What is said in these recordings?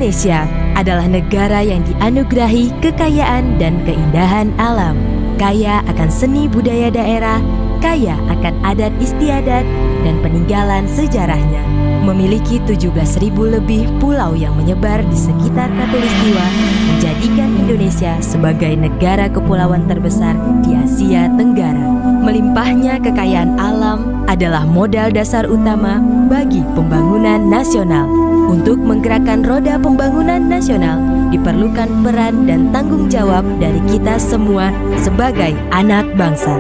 Indonesia adalah negara yang dianugerahi kekayaan dan keindahan alam, kaya akan seni budaya daerah, kaya akan adat istiadat dan peninggalan sejarahnya. Memiliki 17.000 lebih pulau yang menyebar di sekitar Khatulistiwa, menjadikan Indonesia sebagai negara kepulauan terbesar di Asia Tenggara. Melimpahnya kekayaan alam adalah modal dasar utama bagi pembangunan nasional. Untuk menggerakkan roda pembangunan nasional, diperlukan peran dan tanggung jawab dari kita semua sebagai anak bangsa.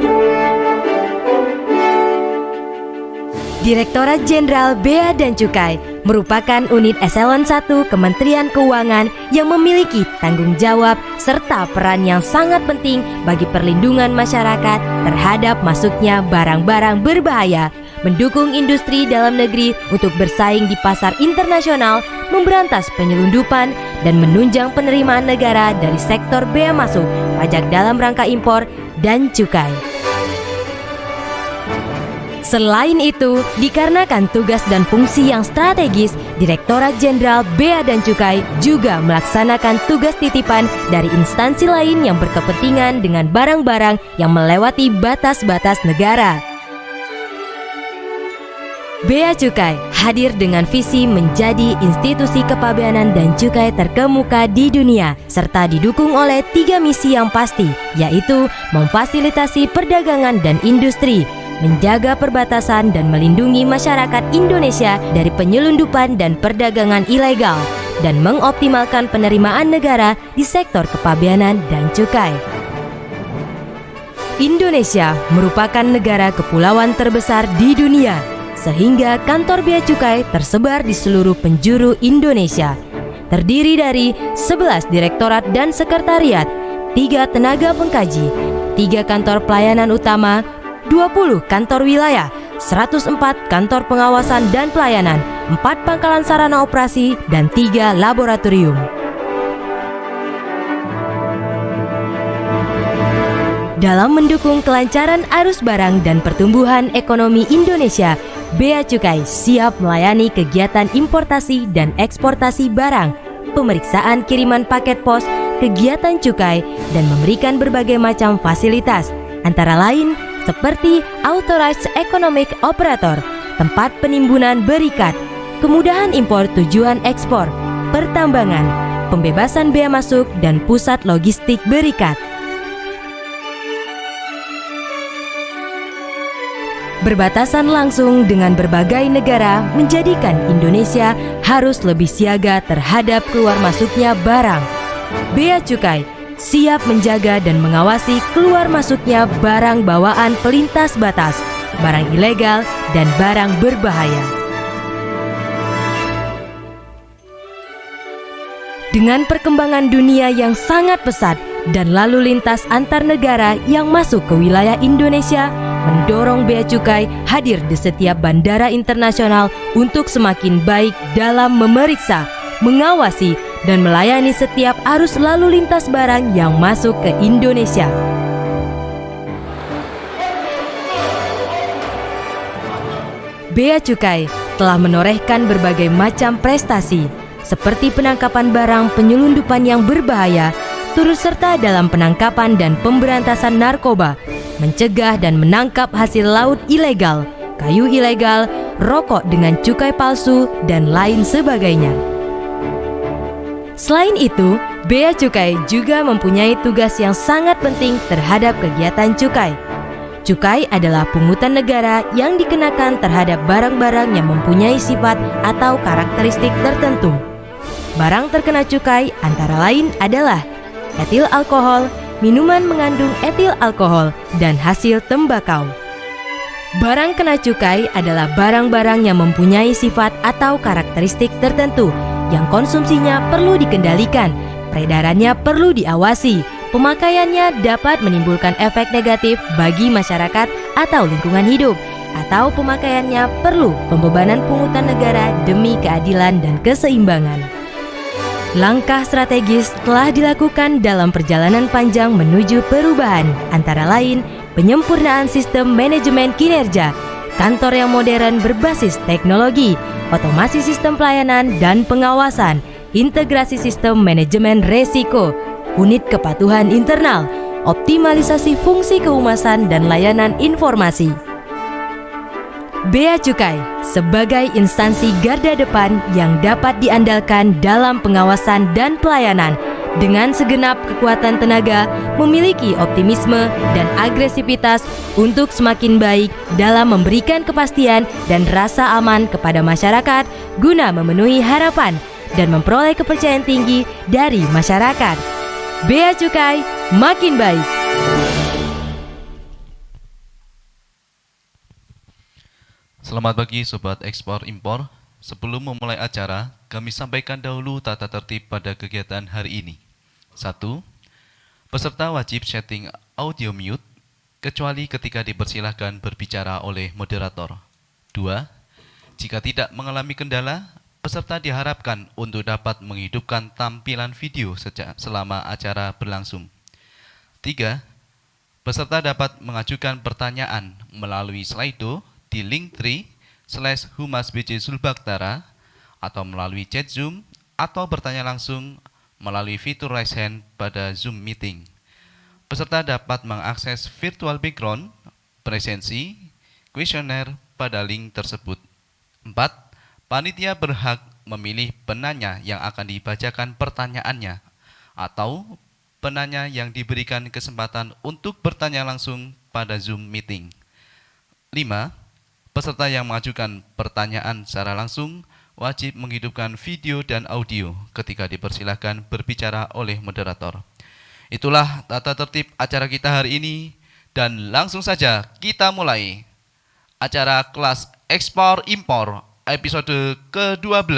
Direktorat Jenderal Bea dan Cukai merupakan unit eselon 1 Kementerian Keuangan yang memiliki tanggung jawab serta peran yang sangat penting bagi perlindungan masyarakat terhadap masuknya barang-barang berbahaya, mendukung industri dalam negeri untuk bersaing di pasar internasional, memberantas penyelundupan, dan menunjang penerimaan negara dari sektor bea masuk, pajak dalam rangka impor, dan cukai. Selain itu, dikarenakan tugas dan fungsi yang strategis, Direktorat Jenderal Bea dan Cukai juga melaksanakan tugas titipan dari instansi lain yang berkepentingan dengan barang-barang yang melewati batas-batas negara. Bea Cukai hadir dengan visi menjadi institusi kepabeanan dan cukai terkemuka di dunia, serta didukung oleh 3 misi yang pasti, yaitu memfasilitasi perdagangan dan industri, menjaga perbatasan dan melindungi masyarakat Indonesia dari penyelundupan dan perdagangan ilegal, dan mengoptimalkan penerimaan negara di sektor kepabeanan dan cukai. Indonesia merupakan negara kepulauan terbesar di dunia, sehingga kantor bea cukai tersebar di seluruh penjuru Indonesia. Terdiri dari 11 direktorat dan sekretariat, 3 tenaga pengkaji, 3 kantor pelayanan utama, 20 kantor wilayah, 104 kantor pengawasan dan pelayanan, 4 pangkalan sarana operasi, dan 3 laboratorium. Dalam mendukung kelancaran arus barang dan pertumbuhan ekonomi Indonesia, Bea Cukai siap melayani kegiatan importasi dan eksportasi barang, pemeriksaan kiriman paket pos, kegiatan cukai, dan memberikan berbagai macam fasilitas, antara lain seperti Authorized Economic Operator, tempat penimbunan berikat, kemudahan impor tujuan ekspor, pertambangan, pembebasan bea masuk, dan pusat logistik berikat. Berbatasan langsung dengan berbagai negara menjadikan Indonesia harus lebih siaga terhadap keluar masuknya barang. Bea Cukai siap menjaga dan mengawasi keluar masuknya barang bawaan pelintas batas, barang ilegal, dan barang berbahaya. Dengan perkembangan dunia yang sangat pesat dan lalu lintas antar negara yang masuk ke wilayah Indonesia, mendorong bea cukai hadir di setiap bandara internasional untuk semakin baik dalam memeriksa, mengawasi, dan melayani setiap arus lalu lintas barang yang masuk ke Indonesia. Bea Cukai telah menorehkan berbagai macam prestasi, seperti penangkapan barang penyelundupan yang berbahaya, turut serta dalam penangkapan dan pemberantasan narkoba, mencegah dan menangkap hasil laut ilegal, kayu ilegal, rokok dengan cukai palsu, dan lain sebagainya. Selain itu, Bea Cukai juga mempunyai tugas yang sangat penting terhadap kegiatan cukai. Cukai adalah pungutan negara yang dikenakan terhadap barang-barang yang mempunyai sifat atau karakteristik tertentu. Barang terkena cukai antara lain adalah etil alkohol, minuman mengandung etil alkohol, dan hasil tembakau. Barang kena cukai adalah barang-barang yang mempunyai sifat atau karakteristik tertentu yang konsumsinya perlu dikendalikan, peredarannya perlu diawasi, pemakaiannya dapat menimbulkan efek negatif bagi masyarakat atau lingkungan hidup, atau pemakaiannya perlu pembebanan pungutan negara demi keadilan dan keseimbangan. Langkah strategis telah dilakukan dalam perjalanan panjang menuju perubahan, antara lain penyempurnaan sistem manajemen kinerja, kantor yang modern berbasis teknologi, otomasi sistem pelayanan dan pengawasan, integrasi sistem manajemen resiko, unit kepatuhan internal, optimalisasi fungsi kehumasan dan layanan informasi. Bea Cukai sebagai instansi garda depan yang dapat diandalkan dalam pengawasan dan pelayanan dengan segenap kekuatan tenaga memiliki optimisme dan agresivitas untuk semakin baik dalam memberikan kepastian dan rasa aman kepada masyarakat guna memenuhi harapan dan memperoleh kepercayaan tinggi dari masyarakat. Bea Cukai makin baik. Selamat pagi Sobat Ekspor Impor. Sebelum memulai acara, kami sampaikan dahulu tata tertib pada kegiatan hari ini. 1. Peserta wajib setting audio mute, kecuali ketika dipersilahkan berbicara oleh moderator. 2. Jika tidak mengalami kendala, peserta diharapkan untuk dapat menghidupkan tampilan video selama acara berlangsung. 3. Peserta dapat mengajukan pertanyaan melalui Slido di Linktree/Humas BC Sulbaktara atau melalui chat Zoom atau bertanya langsung melalui fitur raise hand pada Zoom meeting. Peserta dapat mengakses virtual background, presensi, kuesioner pada link tersebut. 4. Panitia berhak memilih penanya yang akan dibacakan pertanyaannya atau penanya yang diberikan kesempatan untuk bertanya langsung pada Zoom meeting. 5. Peserta yang mengajukan pertanyaan secara langsung wajib menghidupkan video dan audio ketika dipersilahkan berbicara oleh moderator. Itulah tata tertib acara kita hari ini dan langsung saja kita mulai acara kelas Ekspor Impor episode ke-12.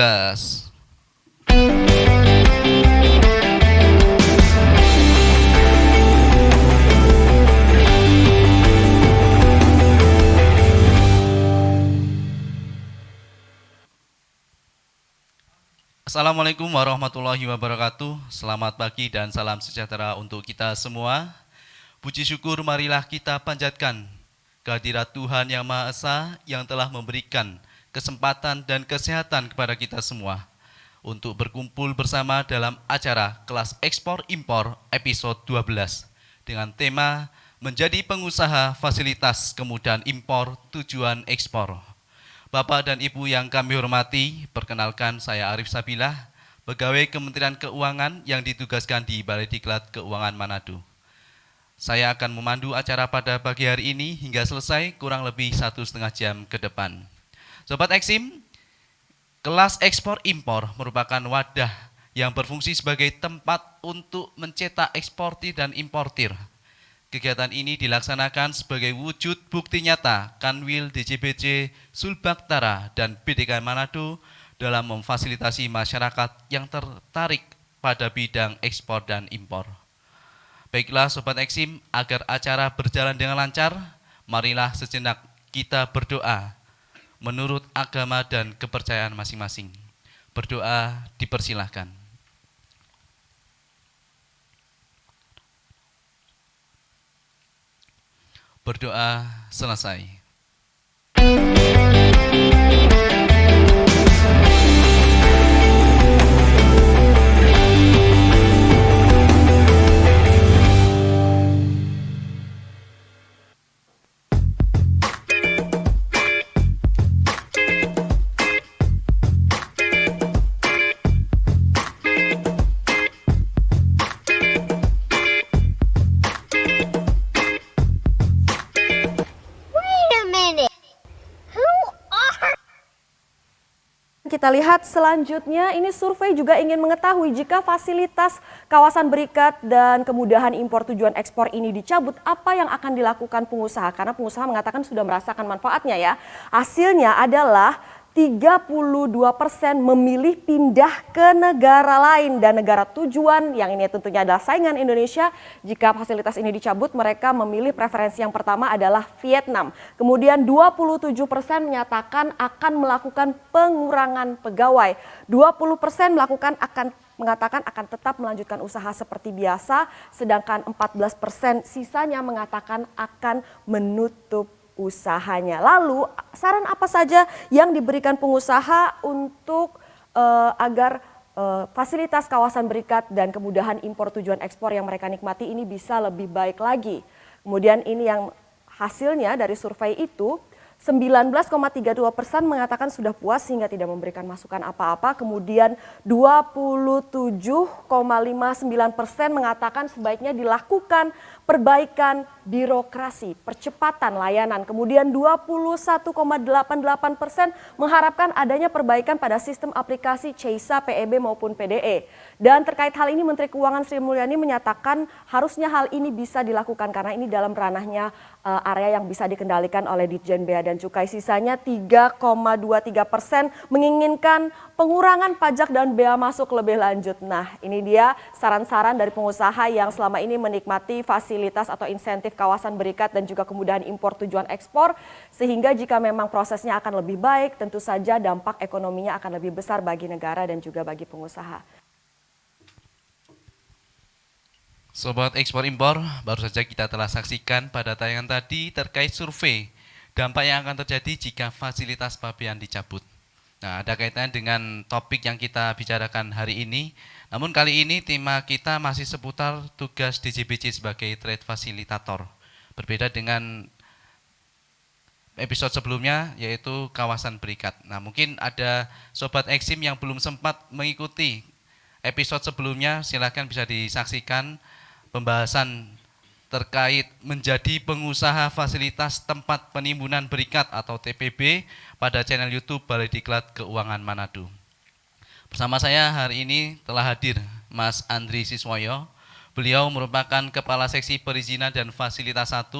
Assalamualaikum warahmatullahi wabarakatuh. Selamat pagi dan salam sejahtera untuk kita semua. Puji syukur marilah kita panjatkan kehadirat Tuhan Yang Maha Esa yang telah memberikan kesempatan dan kesehatan kepada kita semua untuk berkumpul bersama dalam acara kelas Ekspor Impor episode 12 dengan tema menjadi pengusaha fasilitas kemudahan impor tujuan ekspor. Bapak dan Ibu yang kami hormati, perkenalkan saya Arif Sabilah, pegawai Kementerian Keuangan yang ditugaskan di Balai Diklat Keuangan Manado. Saya akan memandu acara pada pagi hari ini hingga selesai kurang lebih 1,5 jam ke depan. Sobat Eksim, kelas ekspor impor merupakan wadah yang berfungsi sebagai tempat untuk mencetak eksportir dan importir. Kegiatan ini dilaksanakan sebagai wujud bukti nyata Kanwil DJBC Sulbaktara dan BDK Manado dalam memfasilitasi masyarakat yang tertarik pada bidang ekspor dan impor. Baiklah Sobat Eksim, agar acara berjalan dengan lancar, marilah sejenak kita berdoa menurut agama dan kepercayaan masing-masing. Berdoa dipersilahkan. Berdoa selesai. Kita lihat selanjutnya, ini survei juga ingin mengetahui jika fasilitas kawasan berikat dan kemudahan impor tujuan ekspor ini dicabut, apa yang akan dilakukan pengusaha? Karena pengusaha mengatakan sudah merasakan manfaatnya ya. Hasilnya adalah 32% memilih pindah ke negara lain dan negara tujuan yang ini tentunya adalah saingan Indonesia. Jika fasilitas ini dicabut, mereka memilih preferensi yang pertama adalah Vietnam. Kemudian 27% menyatakan akan melakukan pengurangan pegawai. 20% mengatakan akan tetap melanjutkan usaha seperti biasa, sedangkan 14% sisanya mengatakan akan menutup usahanya. Lalu saran apa saja yang diberikan pengusaha untuk agar fasilitas kawasan berikat dan kemudahan impor tujuan ekspor yang mereka nikmati ini bisa lebih baik lagi. Kemudian ini yang hasilnya dari survei itu 19,32% mengatakan sudah puas sehingga tidak memberikan masukan apa-apa. Kemudian 27,59% mengatakan sebaiknya dilakukan perbaikan birokrasi, percepatan layanan. Kemudian 21,88% mengharapkan adanya perbaikan pada sistem aplikasi CEISA, PEB maupun PDE. Dan terkait hal ini Menteri Keuangan Sri Mulyani menyatakan harusnya hal ini bisa dilakukan karena ini dalam ranahnya area yang bisa dikendalikan oleh Ditjen Bea dan Cukai. Sisanya 3,23% menginginkan pengurangan pajak dan bea masuk lebih lanjut. Nah, ini dia saran-saran dari pengusaha yang selama ini menikmati fasilitas atau insentif kawasan berikat dan juga kemudahan impor tujuan ekspor. Sehingga jika memang prosesnya akan lebih baik, tentu saja dampak ekonominya akan lebih besar bagi negara dan juga bagi pengusaha. Sobat ekspor impor, baru saja kita telah saksikan pada tayangan tadi terkait survei dampak yang akan terjadi jika fasilitas pabean dicabut. Nah, ada kaitannya dengan topik yang kita bicarakan hari ini. Namun kali ini tema kita masih seputar tugas DJBC sebagai trade facilitator. Berbeda dengan episode sebelumnya yaitu kawasan berikat. Nah, mungkin ada Sobat Eksim yang belum sempat mengikuti episode sebelumnya, silakan bisa disaksikan pembahasan terkait menjadi pengusaha fasilitas tempat penimbunan berikat atau TPB pada channel YouTube Balai Diklat Keuangan Manado. Bersama saya hari ini telah hadir Mas Andri Siswoyo. Beliau merupakan Kepala Seksi Perizinan dan Fasilitas 1,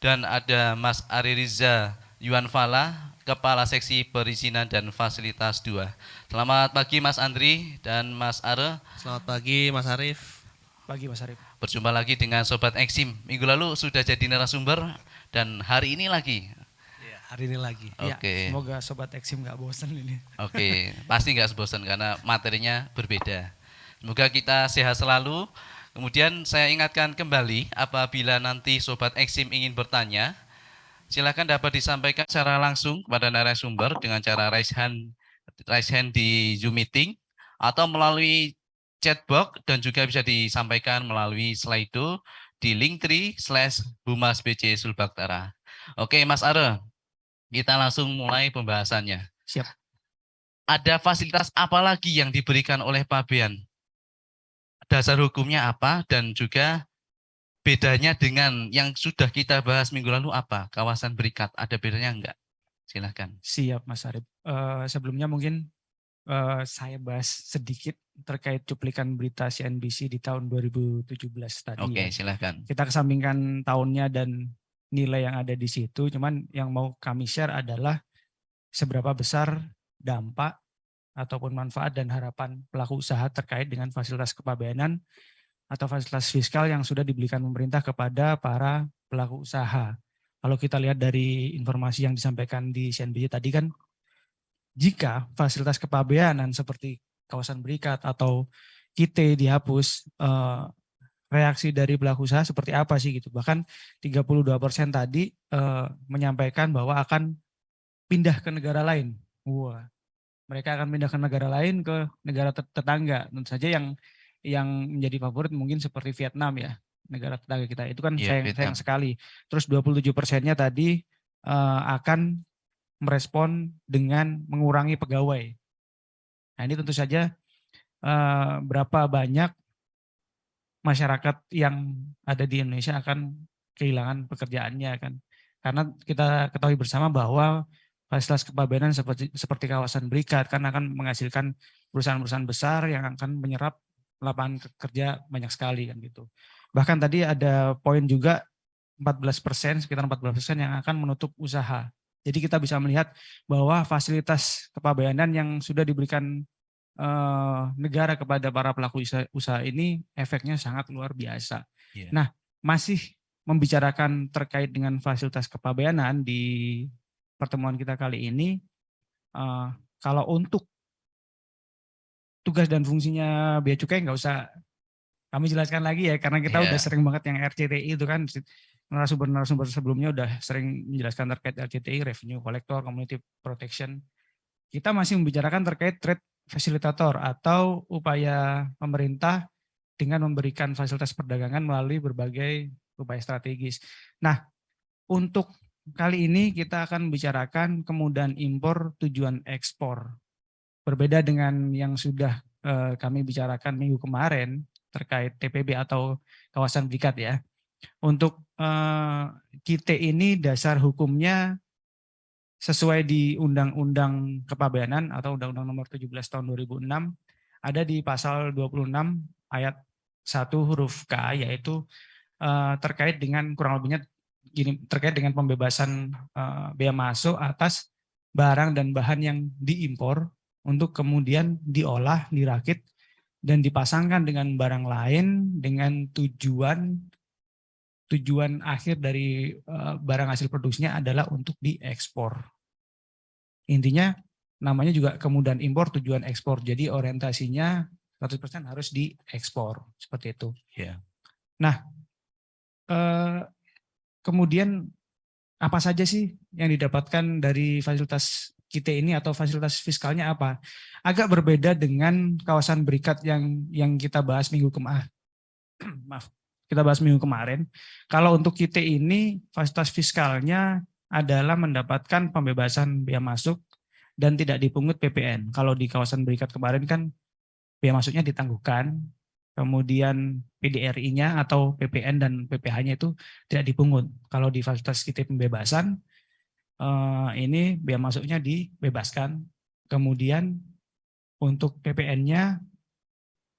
dan ada Mas Ari Riza Yuanfala, Kepala Seksi Perizinan dan Fasilitas 2. Selamat pagi Mas Andri dan Mas Are. Selamat pagi Mas Arif. Pagi Mas Arif. Berjumpa lagi dengan Sobat Eksim. Minggu lalu sudah jadi narasumber dan hari ini lagi. Ya, hari ini lagi. Oke. Semoga Sobat Eksim nggak bosan ini. Oke, pasti nggak bosan karena materinya berbeda. Semoga kita sehat selalu. Kemudian saya ingatkan kembali, apabila nanti Sobat Eksim ingin bertanya, silakan dapat disampaikan secara langsung kepada narasumber dengan cara raise hand di Zoom meeting atau melalui chatbox, dan juga bisa disampaikan melalui Slido di linktree/Humas BC Sulbaktara. Oke Mas Are, kita langsung mulai pembahasannya. Siap. Ada fasilitas apa lagi yang diberikan oleh pabean? Dasar hukumnya apa dan juga bedanya dengan yang sudah kita bahas minggu lalu apa? Kawasan berikat, ada bedanya enggak? Silakan. Siap Mas Arif. Sebelumnya mungkin saya bahas sedikit terkait cuplikan berita CNBC di tahun 2017 tadi. Oke, silakan. Kita kesampingkan tahunnya dan nilai yang ada di situ, cuman yang mau kami share adalah seberapa besar dampak ataupun manfaat dan harapan pelaku usaha terkait dengan fasilitas kepabeanan atau fasilitas fiskal yang sudah diberikan pemerintah kepada para pelaku usaha. Kalau kita lihat dari informasi yang disampaikan di CNBC tadi kan, jika fasilitas kepabeanan seperti kawasan berikat atau KIT dihapus, reaksi dari pelaku usaha seperti apa sih gitu. Bahkan 32% tadi menyampaikan bahwa akan pindah ke negara lain. Wah, mereka akan pindah ke negara lain, ke negara tetangga. Tentu saja yang menjadi favorit mungkin seperti Vietnam ya, negara tetangga kita. Itu kan sayang sekali. Terus 27%-nya tadi akan merespon dengan mengurangi pegawai. Nah ini tentu saja berapa banyak masyarakat yang ada di Indonesia akan kehilangan pekerjaannya kan. Karena kita ketahui bersama bahwa fasilitas kepabeanan seperti kawasan berikat kan akan menghasilkan perusahaan-perusahaan besar yang akan menyerap lapangan kerja banyak sekali kan gitu. Bahkan tadi ada poin juga 14%, sekitar 14% yang akan menutup usaha. Jadi kita bisa melihat bahwa fasilitas kepabeanan yang sudah diberikan negara kepada para pelaku usaha ini efeknya sangat luar biasa. Yeah. Nah, masih membicarakan terkait dengan fasilitas kepabeanan di pertemuan kita kali ini, kalau untuk tugas dan fungsinya Bea Cukai nggak usah kami jelaskan lagi ya, karena kita udah sering banget yang RCTI itu kan, narasumber sebelumnya udah sering menjelaskan terkait RCTI, Revenue Collector, Community Protection. Kita masih membicarakan terkait trade fasilitator atau upaya pemerintah dengan memberikan fasilitas perdagangan melalui berbagai upaya strategis. Nah, untuk kali ini kita akan membicarakan kemudahan impor tujuan ekspor. Berbeda dengan yang sudah kami bicarakan minggu kemarin terkait TPB atau kawasan berikat ya. Untuk KITE ini dasar hukumnya sesuai di Undang-Undang Kepabeanan atau Undang-Undang Nomor 17 Tahun 2006 ada di pasal 26 ayat 1 huruf K, yaitu terkait dengan kurang lebihnya gini, terkait dengan pembebasan bea masuk atas barang dan bahan yang diimpor untuk kemudian diolah, dirakit dan dipasangkan dengan barang lain dengan tujuan akhir dari barang hasil produksinya adalah untuk diekspor. Intinya namanya juga kemudahan impor tujuan ekspor. Jadi orientasinya 100% harus diekspor, seperti itu. Ya. Nah, kemudian apa saja sih yang didapatkan dari fasilitas KITE ini atau fasilitas fiskalnya apa? Agak berbeda dengan kawasan berikat yang kita bahas minggu kemarin. Maaf. Kita bahas minggu kemarin. Kalau untuk KITE ini fasilitas fiskalnya adalah mendapatkan pembebasan bea masuk dan tidak dipungut PPN. Kalau di kawasan berikat kemarin kan bea masuknya ditangguhkan, kemudian PDRI-nya atau PPN dan PPh-nya itu tidak dipungut. Kalau di fasilitas KITE pembebasan ini bea masuknya dibebaskan, kemudian untuk PPN-nya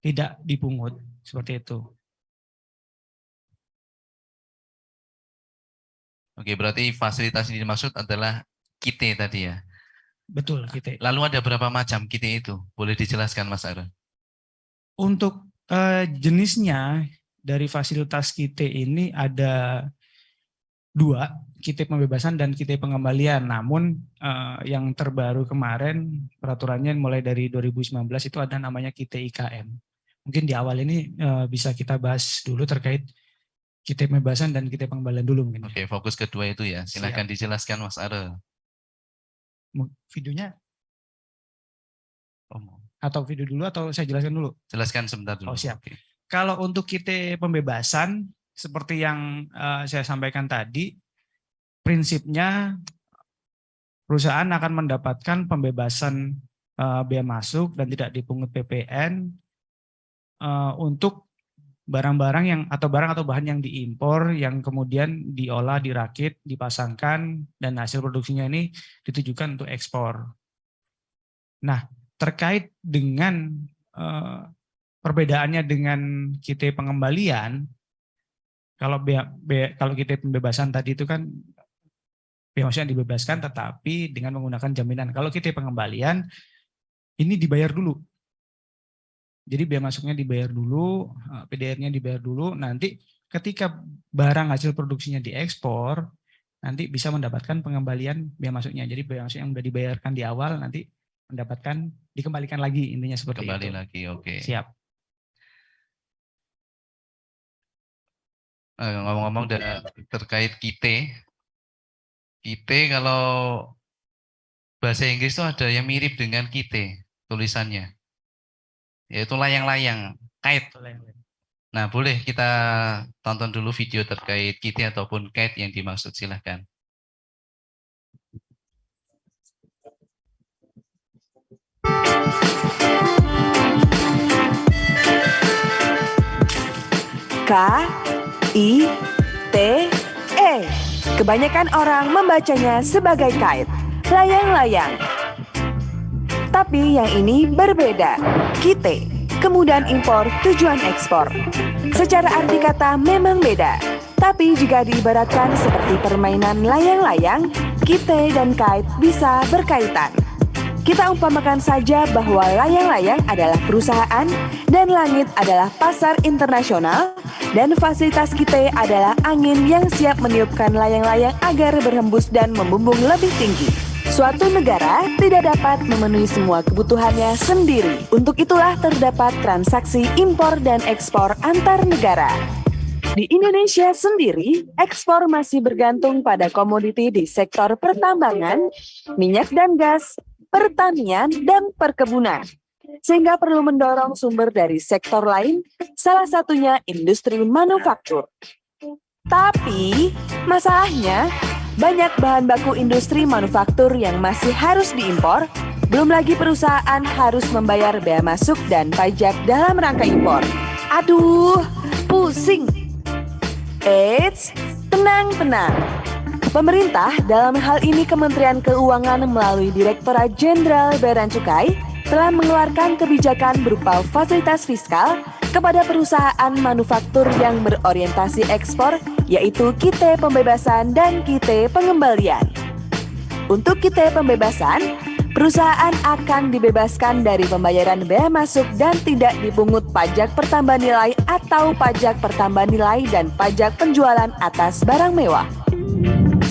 tidak dipungut, seperti itu. Oke, berarti fasilitas yang dimaksud adalah KITE tadi ya. Betul, KITE. Lalu ada berapa macam KITE itu? Boleh dijelaskan Mas Ara? Untuk jenisnya dari fasilitas KITE ini ada 2, KITE pembebasan dan KITE pengembalian. Namun yang terbaru kemarin peraturannya mulai dari 2019 itu ada namanya KITE IKM. Mungkin di awal ini bisa kita bahas dulu terkait KITE pembebasan dan KITE pengembalian dulu mungkin. Oke, fokus kedua itu ya. Silakan dijelaskan Mas Ara. Videonya Oh, atau video dulu atau saya jelaskan dulu? jelaskan sebentar dulu. Oh, siap. Oke. Kalau untuk KITE pembebasan seperti yang saya sampaikan tadi, prinsipnya perusahaan akan mendapatkan pembebasan bea masuk dan tidak dipungut PPN untuk barang-barang yang atau bahan yang diimpor yang kemudian diolah, dirakit, dipasangkan dan hasil produksinya ini ditujukan untuk ekspor. Nah, terkait dengan perbedaannya dengan KITE pengembalian, kalau KITE pembebasan tadi itu kan bea masuknya dibebaskan tetapi dengan menggunakan jaminan. Kalau KITE pengembalian ini dibayar dulu. Jadi bea masuknya dibayar dulu, PDR-nya dibayar dulu, nanti ketika barang hasil produksinya diekspor, nanti bisa mendapatkan pengembalian bea masuknya. Jadi bea masuk yang sudah dibayarkan di awal nanti mendapatkan dikembalikan lagi, intinya seperti Kembali itu. lagi, oke. Siap. Ngomong-ngomong terkait KITE, kalau bahasa Inggris itu ada yang mirip dengan KITE tulisannya, yaitu layang-layang, kite. Nah, boleh kita tonton dulu video terkait KITE ataupun kite yang dimaksud, silahkan. KITE. Kebanyakan orang membacanya sebagai kite, layang-layang. Tapi yang ini berbeda. KITE, kemudahan impor tujuan ekspor. Secara arti kata memang beda. Tapi jika diibaratkan seperti permainan layang-layang, KITE dan kite bisa berkaitan. Kita umpamakan saja bahwa layang-layang adalah perusahaan dan langit adalah pasar internasional dan fasilitas KITE adalah angin yang siap meniupkan layang-layang agar berhembus dan membumbung lebih tinggi. Suatu negara tidak dapat memenuhi semua kebutuhannya sendiri. Untuk itulah terdapat transaksi impor dan ekspor antar negara. Di Indonesia sendiri, ekspor masih bergantung pada komoditi di sektor pertambangan, minyak dan gas, pertanian, dan perkebunan. sehingga perlu mendorong sumber dari sektor lain, salah satunya industri manufaktur. Tapi, masalahnya, banyak bahan baku industri manufaktur yang masih harus diimpor, belum lagi perusahaan harus membayar bea masuk dan pajak dalam rangka impor. Aduh, pusing. Eits, tenang. Pemerintah, dalam hal ini Kementerian Keuangan melalui Direktorat Jenderal Bea dan Cukai, telah mengeluarkan kebijakan berupa fasilitas fiskal kepada perusahaan manufaktur yang berorientasi ekspor, yaitu kite pembebasan dan kite pengembalian. Untuk kite pembebasan, perusahaan akan dibebaskan dari pembayaran bea masuk dan tidak dipungut pajak pertambahan nilai atau pajak pertambahan nilai dan pajak penjualan atas barang mewah.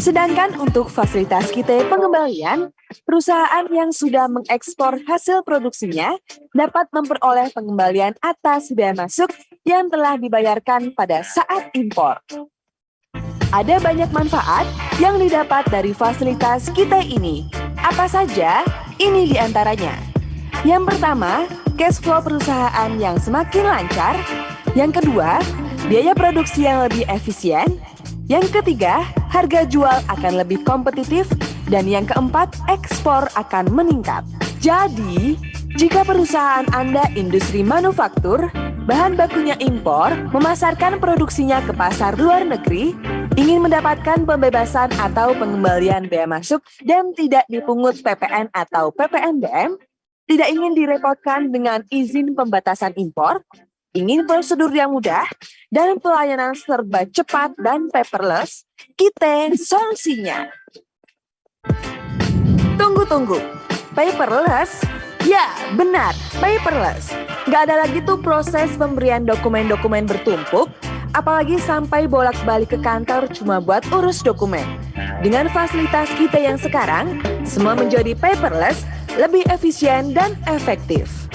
Sedangkan untuk fasilitas kite pengembalian, perusahaan yang sudah mengekspor hasil produksinya dapat memperoleh pengembalian atas bea masuk yang telah dibayarkan pada saat impor. Ada banyak manfaat yang didapat dari fasilitas kite ini. Apa saja? Ini diantaranya. Yang pertama, cash flow perusahaan yang semakin lancar. Yang kedua, biaya produksi yang lebih efisien. Yang ketiga, harga jual akan lebih kompetitif. Dan yang keempat, ekspor akan meningkat. Jadi, jika perusahaan Anda industri manufaktur, bahan bakunya impor, memasarkan produksinya ke pasar luar negeri, ingin mendapatkan pembebasan atau pengembalian bea masuk dan tidak dipungut PPN atau PPNBM, tidak ingin direpotkan dengan izin pembatasan impor, ingin prosedur yang mudah, dan pelayanan serba cepat dan paperless, kite solusinya. Tunggu. Paperless? Ya, benar, paperless. Nggak ada lagi tuh proses pemberian dokumen-dokumen bertumpuk, apalagi sampai bolak-balik ke kantor cuma buat urus dokumen. Dengan fasilitas kita yang sekarang, semua menjadi paperless, lebih efisien dan efektif.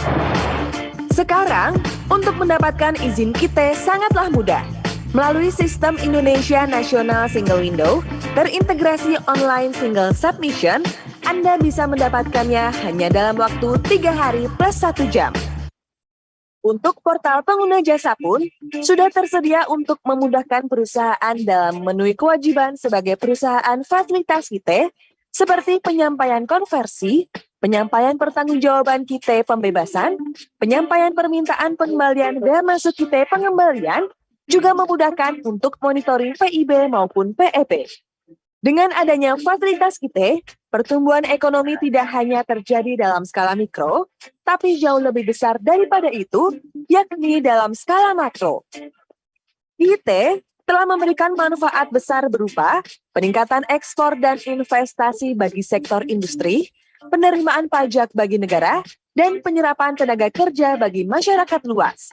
Sekarang, untuk mendapatkan izin kita sangatlah mudah. Melalui sistem Indonesia National Single Window, terintegrasi online single submission, Anda bisa mendapatkannya hanya dalam waktu 3 hari plus 1 jam. Untuk portal pengguna jasa pun sudah tersedia untuk memudahkan perusahaan dalam memenuhi kewajiban sebagai perusahaan fasilitas kite, seperti penyampaian konversi, penyampaian pertanggungjawaban kite pembebasan, penyampaian permintaan pengembalian bea masuk kite pengembalian, juga memudahkan untuk monitoring PIB maupun PEP. Dengan adanya fasilitas kite, pertumbuhan ekonomi tidak hanya terjadi dalam skala mikro, tapi jauh lebih besar daripada itu, yakni dalam skala makro. Kite telah memberikan manfaat besar berupa peningkatan ekspor dan investasi bagi sektor industri, penerimaan pajak bagi negara, dan penyerapan tenaga kerja bagi masyarakat luas.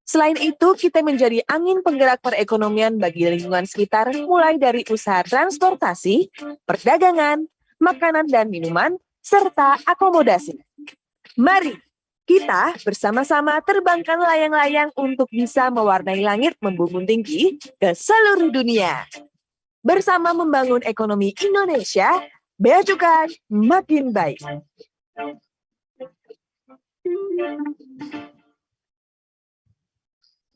Selain itu, kita menjadi angin penggerak perekonomian bagi lingkungan sekitar, mulai dari usaha transportasi, perdagangan, makanan dan minuman, serta akomodasi. Mari kita bersama-sama terbangkan layang-layang untuk bisa mewarnai langit membumbung tinggi ke seluruh dunia. Bersama membangun ekonomi Indonesia, Bea Cukai makin baik.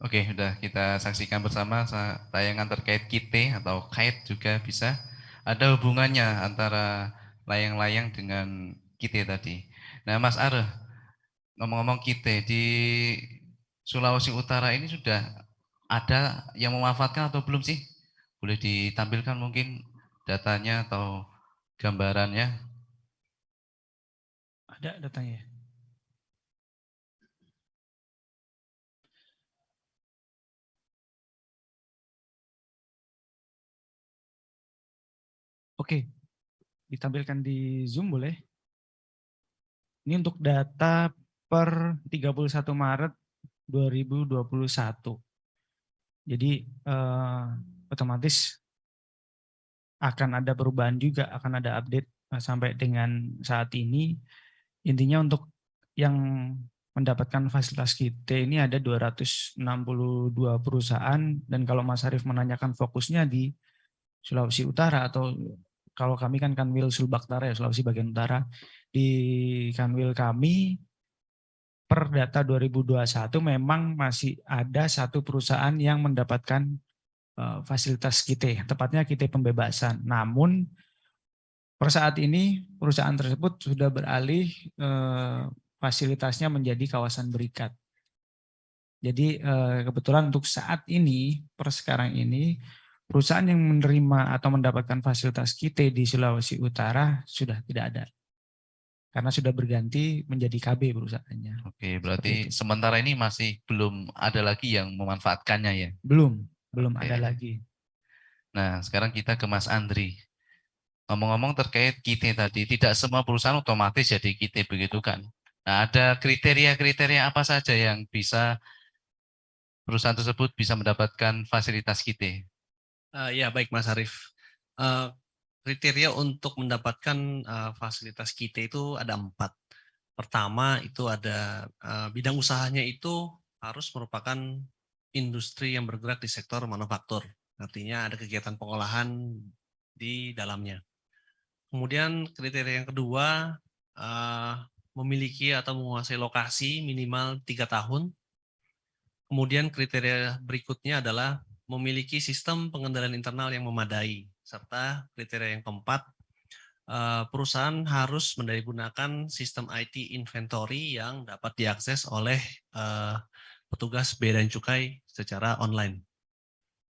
Oke, sudah kita saksikan bersama tayangan terkait kite atau kite juga bisa. Ada hubungannya antara layang-layang dengan kite tadi. Nah, Mas Are, ngomong-ngomong kite, di Sulawesi Utara ini sudah ada yang memanfaatkan atau belum sih? Boleh ditampilkan mungkin datanya atau gambarannya? Ada datanya. Oke, ditampilkan di Zoom boleh. Ini untuk data per 31 Maret 2021. Jadi otomatis akan ada perubahan juga, akan ada update sampai dengan saat ini. Intinya untuk yang mendapatkan fasilitas kite ini ada 262 perusahaan, dan kalau Mas Arief menanyakan fokusnya di Sulawesi Utara, atau kalau kami kan Kanwil Sulbaktara ya, Sulawesi bagian utara, di Kanwil kami per data 2021 memang masih ada satu perusahaan yang mendapatkan fasilitas KITE, tepatnya KITE pembebasan. Namun per saat ini perusahaan tersebut sudah beralih fasilitasnya menjadi kawasan berikat. Jadi kebetulan untuk saat ini, per sekarang ini, perusahaan yang menerima atau mendapatkan fasilitas KITE di Sulawesi Utara sudah tidak ada. Karena sudah berganti menjadi KB perusahaannya. Oke, berarti sementara ini masih belum ada lagi yang memanfaatkannya ya? Belum Oke. ada lagi. Nah, sekarang kita ke Mas Andri. Ngomong-ngomong terkait KITE tadi, tidak semua perusahaan otomatis jadi KITE begitu kan? Nah, ada kriteria-kriteria apa saja yang bisa perusahaan tersebut bisa mendapatkan fasilitas KITE? Ya baik Mas Arief. Kriteria untuk mendapatkan fasilitas KITE itu ada 4. Pertama itu ada bidang usahanya itu harus merupakan industri yang bergerak di sektor manufaktur. Artinya ada kegiatan pengolahan di dalamnya. Kemudian kriteria yang kedua, memiliki atau menguasai lokasi minimal 3 tahun. Kemudian kriteria berikutnya adalah memiliki sistem pengendalian internal yang memadai. Serta kriteria yang keempat, perusahaan harus menggunakan sistem IT inventory yang dapat diakses oleh petugas Bea dan Cukai secara online.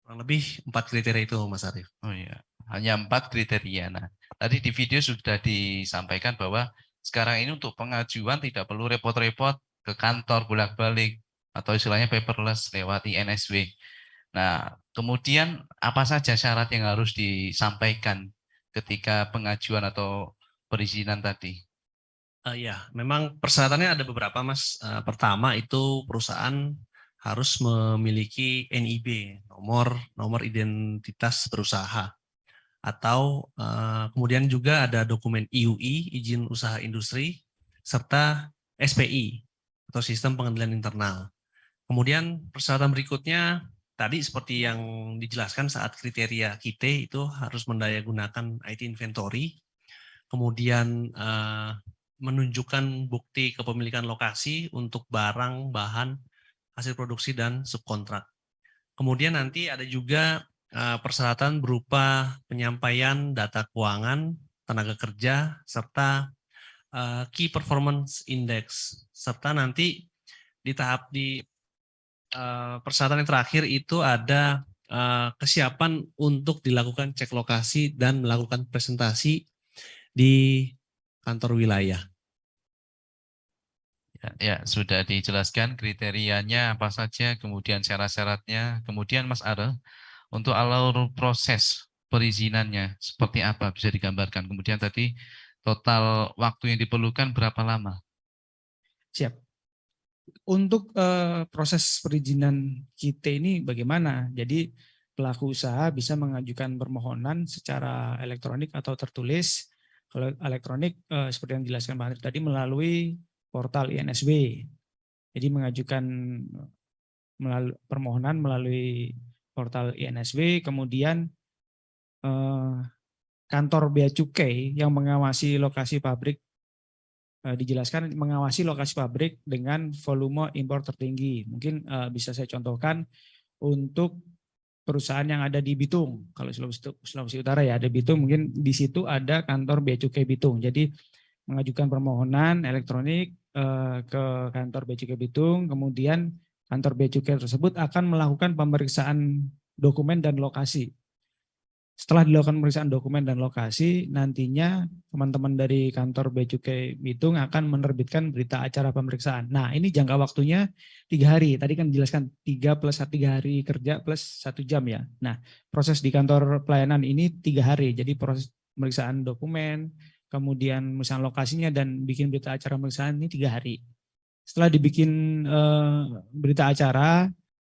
Kurang lebih 4 kriteria itu Mas Arief. Oh iya, hanya 4 kriteria. Nah, tadi di video sudah disampaikan bahwa sekarang ini untuk pengajuan tidak perlu repot-repot ke kantor bolak-balik atau istilahnya paperless lewat INSW. Nah, kemudian apa saja syarat yang harus disampaikan ketika pengajuan atau perizinan tadi? Ya, memang persyaratannya ada beberapa Mas. Pertama itu perusahaan harus memiliki NIB, nomor identitas berusaha. Atau kemudian juga ada dokumen IUI, izin usaha industri, serta SPI atau sistem pengendalian internal. Kemudian persyaratan berikutnya tadi seperti yang dijelaskan saat kriteria KITE itu harus mendayagunakan IT inventory, kemudian menunjukkan bukti kepemilikan lokasi untuk barang, bahan, hasil produksi, dan subkontrak. Kemudian nanti ada juga persyaratan berupa penyampaian data keuangan, tenaga kerja, serta Key Performance Index. Serta nanti di tahap persyaratan yang terakhir itu ada kesiapan untuk dilakukan cek lokasi dan melakukan presentasi di kantor wilayah. Ya, sudah dijelaskan kriterianya apa saja, kemudian syarat-syaratnya. Kemudian Mas Are, untuk alur proses perizinannya seperti apa bisa digambarkan. Kemudian tadi total waktu yang diperlukan berapa lama? Siap. Untuk proses perizinan KITE ini bagaimana? Jadi pelaku usaha bisa mengajukan permohonan secara elektronik atau tertulis. Kalau elektronik seperti yang dijelaskan Pak Andri tadi melalui portal INSW. Jadi mengajukan permohonan melalui portal INSW, kemudian kantor Bea Cukai yang mengawasi lokasi pabrik, dijelaskan mengawasi lokasi pabrik dengan volume impor tertinggi. Mungkin bisa saya contohkan untuk perusahaan yang ada di Bitung. Kalau Sulawesi Utara ya ada Bitung, mungkin di situ ada kantor Bea Cukai Bitung. Jadi mengajukan permohonan elektronik ke kantor Bea Cukai Bitung, kemudian kantor Bea Cukai tersebut akan melakukan pemeriksaan dokumen dan lokasi. Setelah dilakukan pemeriksaan dokumen dan lokasi, nantinya teman-teman dari kantor Bea Cukai Bitung akan menerbitkan berita acara pemeriksaan. Nah, ini jangka waktunya 3 hari. Tadi kan dijelaskan 3 plus 3 hari kerja plus 1 jam ya. Nah, proses di kantor pelayanan ini 3 hari. Jadi proses pemeriksaan dokumen, kemudian pemeriksaan lokasinya dan bikin berita acara pemeriksaan ini 3 hari. Setelah dibikin berita acara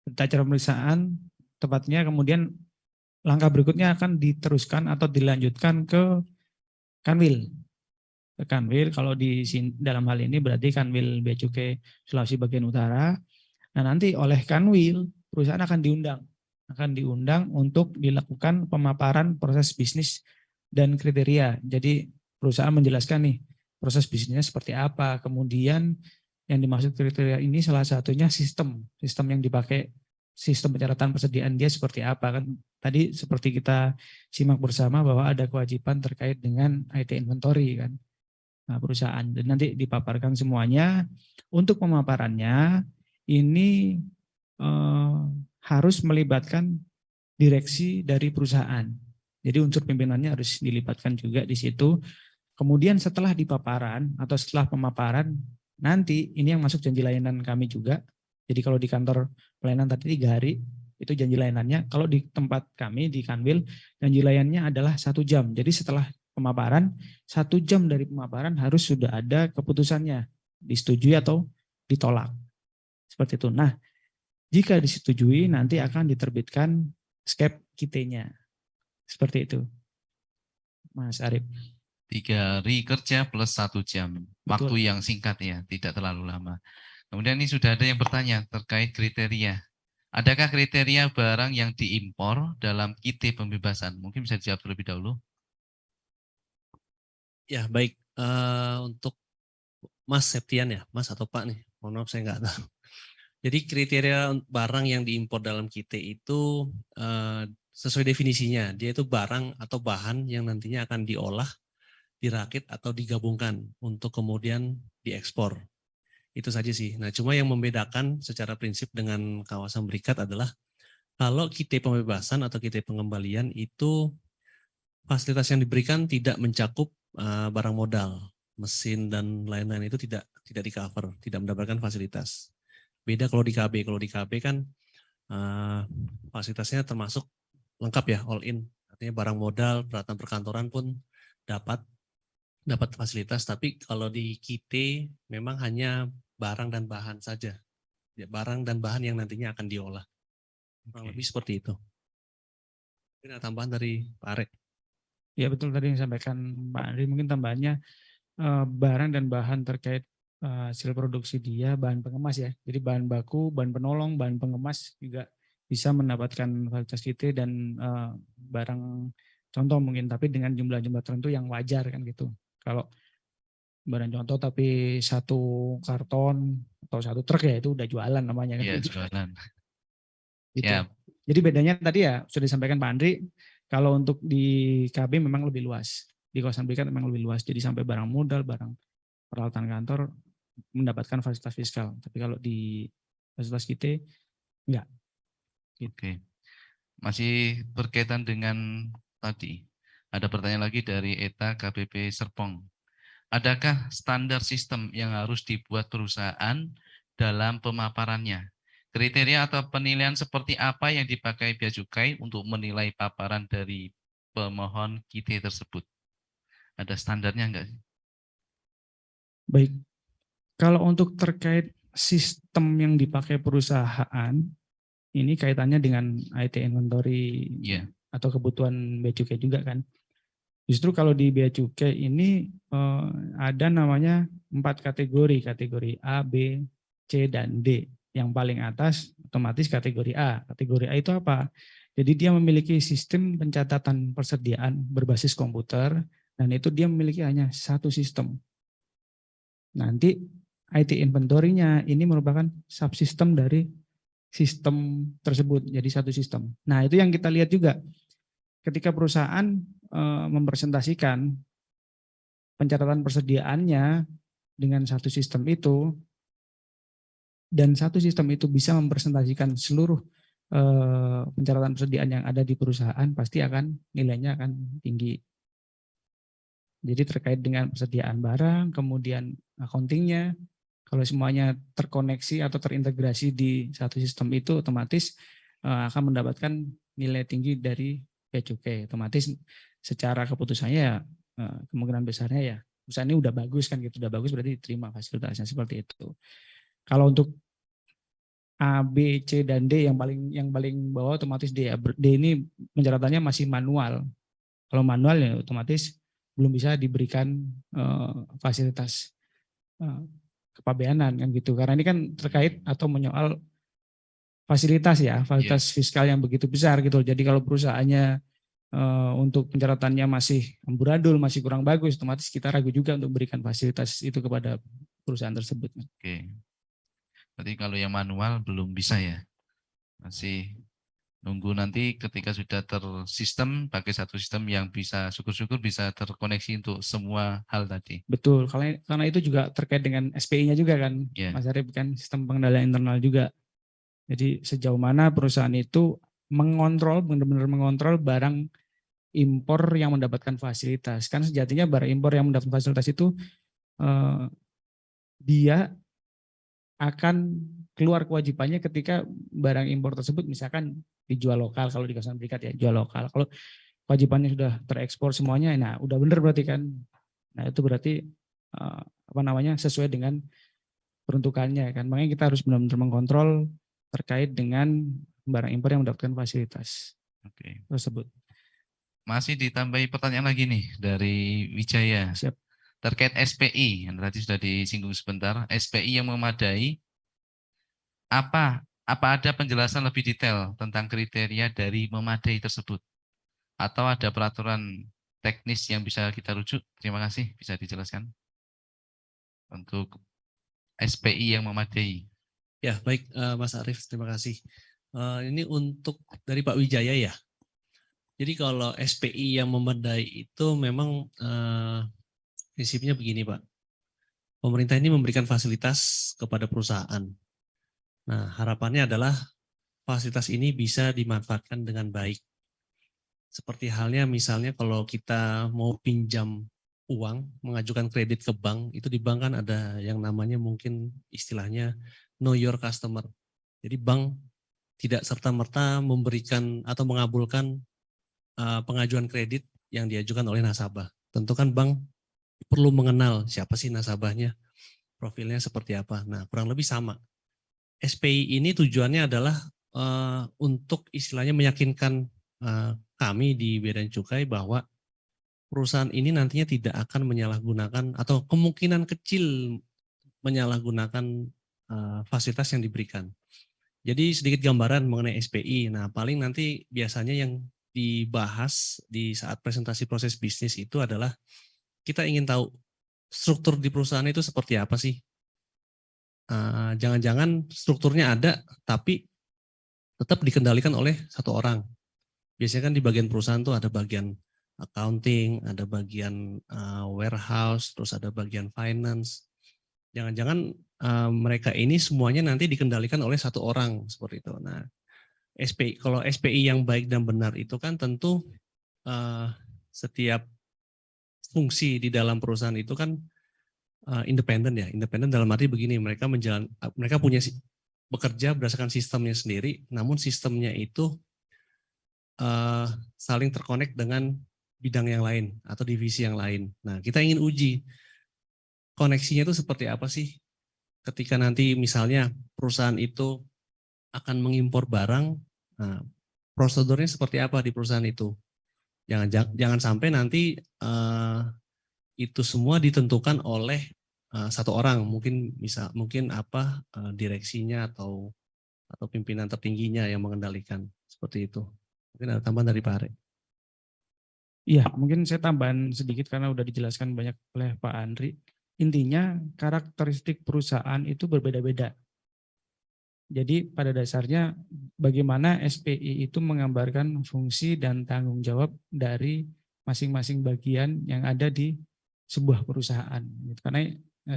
pemeriksaan tepatnya, kemudian langkah berikutnya akan diteruskan atau dilanjutkan ke Kanwil. Ke Kanwil, kalau di dalam hal ini berarti Kanwil Bea Cukai Sulawesi bagian utara. Nah, nanti oleh Kanwil perusahaan akan diundang untuk dilakukan pemaparan proses bisnis dan kriteria. Jadi perusahaan menjelaskan nih proses bisnisnya seperti apa, kemudian Yang dimaksud kriteria ini salah satunya sistem yang dipakai, sistem pencatatan persediaan dia seperti apa kan. Tadi seperti kita simak bersama bahwa ada kewajiban terkait dengan IT inventory kan. Nah, perusahaan dan nanti dipaparkan semuanya. Untuk pemaparannya ini harus melibatkan direksi dari perusahaan. Jadi unsur pimpinannya harus dilibatkan juga di situ. Kemudian setelah dipaparan atau setelah pemaparan, nanti ini yang masuk janji layanan kami juga. Jadi kalau di kantor pelayanan tadi 3 hari, itu janji layanannya. Kalau di tempat kami di Kanwil, janji layanannya adalah 1 jam. Jadi setelah pemaparan, 1 jam dari pemaparan harus sudah ada keputusannya, disetujui atau ditolak. Seperti itu. Nah, jika disetujui nanti akan diterbitkan skep KIT-nya. Seperti itu, Mas Arief. 3 hari kerja plus 1 jam. Waktu Betul. yang singkat ya, tidak terlalu lama. Kemudian ini sudah ada yang bertanya terkait kriteria. Adakah kriteria barang yang diimpor dalam KIT pembebasan? Mungkin bisa dijawab terlebih dahulu. Ya baik, untuk Mas Septian ya, Mas atau Pak nih, mohon maaf saya nggak tahu. Jadi kriteria barang yang diimpor dalam KIT itu sesuai definisinya, dia itu barang atau bahan yang nantinya akan diolah, dirakit atau digabungkan untuk kemudian diekspor. Itu saja sih. Nah, cuma yang membedakan secara prinsip dengan kawasan berikat adalah kalau KIT pembebasan atau KIT pengembalian itu fasilitas yang diberikan tidak mencakup barang modal, mesin dan lain-lain itu tidak di cover, tidak mendapatkan fasilitas. Beda kalau di KB. Kalau di KB kan fasilitasnya termasuk lengkap ya, all in. Artinya barang modal, peralatan perkantoran pun dapat fasilitas. Tapi kalau di KIT memang hanya barang dan bahan saja. Ya, barang dan bahan yang nantinya akan diolah. Kurang lebih seperti itu. Ini ada tambahan dari Pak Arek. Ya betul tadi yang disampaikan Pak Andri, mungkin tambahannya barang dan bahan terkait hasil produksi dia, bahan pengemas ya. Jadi bahan baku, bahan penolong, bahan pengemas juga bisa mendapatkan fasilitas KIT dan barang contoh mungkin, tapi dengan jumlah-jumlah tertentu yang wajar kan gitu. Kalau barang contoh tapi 1 karton atau 1 truk ya itu udah jualan namanya kan. Iya, jualan. Gitu. Siap. Jadi bedanya tadi ya sudah disampaikan Pak Andri, kalau untuk di KB memang lebih luas. Di kawasan berikat memang lebih luas. Jadi sampai barang modal, barang peralatan kantor mendapatkan fasilitas fiskal. Tapi kalau di fasilitas KIT enggak. Gitu. Oke. Masih berkaitan dengan tadi. Ada pertanyaan lagi dari ETA KBP Serpong. Adakah standar sistem yang harus dibuat perusahaan dalam pemaparannya? Kriteria atau penilaian seperti apa yang dipakai Bea Cukai untuk menilai paparan dari pemohon KIT tersebut? Ada standarnya enggak? Baik, kalau untuk terkait sistem yang dipakai perusahaan, ini kaitannya dengan IT inventory atau kebutuhan Bea Cukai juga kan. Justru kalau di Bea Cukai ini ada namanya 4 kategori A, B, C, dan D. Yang paling atas otomatis kategori A. Kategori A itu apa? Jadi dia memiliki sistem pencatatan persediaan berbasis komputer, dan itu dia memiliki hanya 1 sistem. Nanti IT inventory-nya ini merupakan subsistem dari sistem tersebut, jadi 1 sistem. Nah itu yang kita lihat juga. Ketika perusahaan mempresentasikan pencatatan persediaannya dengan 1 sistem itu, dan 1 sistem itu bisa mempresentasikan seluruh pencatatan persediaan yang ada di perusahaan, pasti akan nilainya akan tinggi. Jadi terkait dengan persediaan barang, kemudian accounting-nya, kalau semuanya terkoneksi atau terintegrasi di 1 sistem itu, otomatis akan mendapatkan nilai tinggi dari Bea Cukai. Otomatis secara keputusannya ya kemungkinan besarnya ya perusahaan ini udah bagus kan gitu, udah bagus berarti diterima fasilitasnya seperti itu. Kalau untuk A, B, C, dan D yang paling bawah otomatis D. D ini pencatatannya masih manual. Kalau manual ya otomatis belum bisa diberikan fasilitas kepabeanan kan gitu. Karena ini kan terkait atau menyoal fasilitas ya, fasilitas fiskal yang begitu besar gitu. Jadi kalau perusahaannya untuk pencatatannya masih amburadul, masih kurang bagus, otomatis kita ragu juga untuk memberikan fasilitas itu kepada perusahaan tersebut. Oke. Berarti kalau yang manual belum bisa ya. Masih nunggu nanti ketika sudah tersistem, pakai satu sistem yang bisa syukur-syukur bisa terkoneksi untuk semua hal tadi. Betul, karena itu juga terkait dengan SPI-nya juga kan, Ya, Mas Arief, kan sistem pengendalian internal juga. Jadi sejauh mana perusahaan itu mengontrol, benar-benar mengontrol barang impor yang mendapatkan fasilitas. Kan sejatinya barang impor yang mendapatkan fasilitas itu eh, dia akan keluar kewajibannya ketika barang impor tersebut misalkan dijual lokal, kalau di kawasan berikat ya jual lokal. Kalau kewajibannya sudah terekspor semuanya, nah udah benar berarti kan. Nah itu berarti apa namanya, sesuai dengan peruntukannya kan. Makanya kita harus benar-benar mengkontrol terkait dengan barang impor yang mendapatkan fasilitas oke. tersebut. Masih ditambahi pertanyaan lagi nih dari Wijaya. Siap. Terkait SPI, yang tadi sudah disinggung sebentar, SPI yang memadai, apa ada penjelasan lebih detail tentang kriteria dari memadai tersebut? Atau ada peraturan teknis yang bisa kita rujuk? Terima kasih, bisa dijelaskan untuk SPI yang memadai. Ya, baik Mas Arief, terima kasih. Ini untuk dari Pak Wijaya ya. Jadi kalau SPI yang memadai itu memang prinsipnya begini Pak. Pemerintah ini memberikan fasilitas kepada perusahaan. Nah, harapannya adalah fasilitas ini bisa dimanfaatkan dengan baik. Seperti halnya misalnya kalau kita mau pinjam uang, mengajukan kredit ke bank, itu di bank kan ada yang namanya mungkin istilahnya know your customer. Jadi bank tidak serta-merta memberikan atau mengabulkan pengajuan kredit yang diajukan oleh nasabah. Tentu kan bank perlu mengenal siapa sih nasabahnya, profilnya seperti apa. Nah, kurang lebih sama. SPI ini tujuannya adalah untuk istilahnya meyakinkan kami di Bea dan Cukai bahwa perusahaan ini nantinya tidak akan menyalahgunakan atau kemungkinan kecil menyalahgunakan fasilitas yang diberikan. Jadi sedikit gambaran mengenai SPI. Nah, paling nanti biasanya yang dibahas di saat presentasi proses bisnis itu adalah kita ingin tahu struktur di perusahaan itu seperti apa sih. Jangan-jangan strukturnya ada, tapi tetap dikendalikan oleh satu orang. Biasanya kan di bagian perusahaan tuh ada bagian accounting, ada bagian warehouse, terus ada bagian finance. Jangan-jangan mereka ini semuanya nanti dikendalikan oleh satu orang seperti itu. Nah, kalau SPI yang baik dan benar itu kan tentu setiap fungsi di dalam perusahaan itu kan independen ya. Independen dalam arti begini, mereka punya bekerja berdasarkan sistemnya sendiri, namun sistemnya itu saling terkonek dengan bidang yang lain atau divisi yang lain. Nah, kita ingin uji koneksinya itu seperti apa sih ketika nanti misalnya perusahaan itu akan mengimpor barang, nah, prosedurnya seperti apa di perusahaan itu. Jangan sampai nanti itu semua ditentukan oleh satu orang, mungkin direksinya atau pimpinan tertingginya yang mengendalikan seperti itu. Mungkin ada tambahan dari Pak Are. Iya, mungkin saya tambahan sedikit karena udah dijelaskan banyak oleh Pak Andri. Intinya karakteristik perusahaan itu berbeda-beda. Jadi pada dasarnya bagaimana SPI itu menggambarkan fungsi dan tanggung jawab dari masing-masing bagian yang ada di sebuah perusahaan. Karena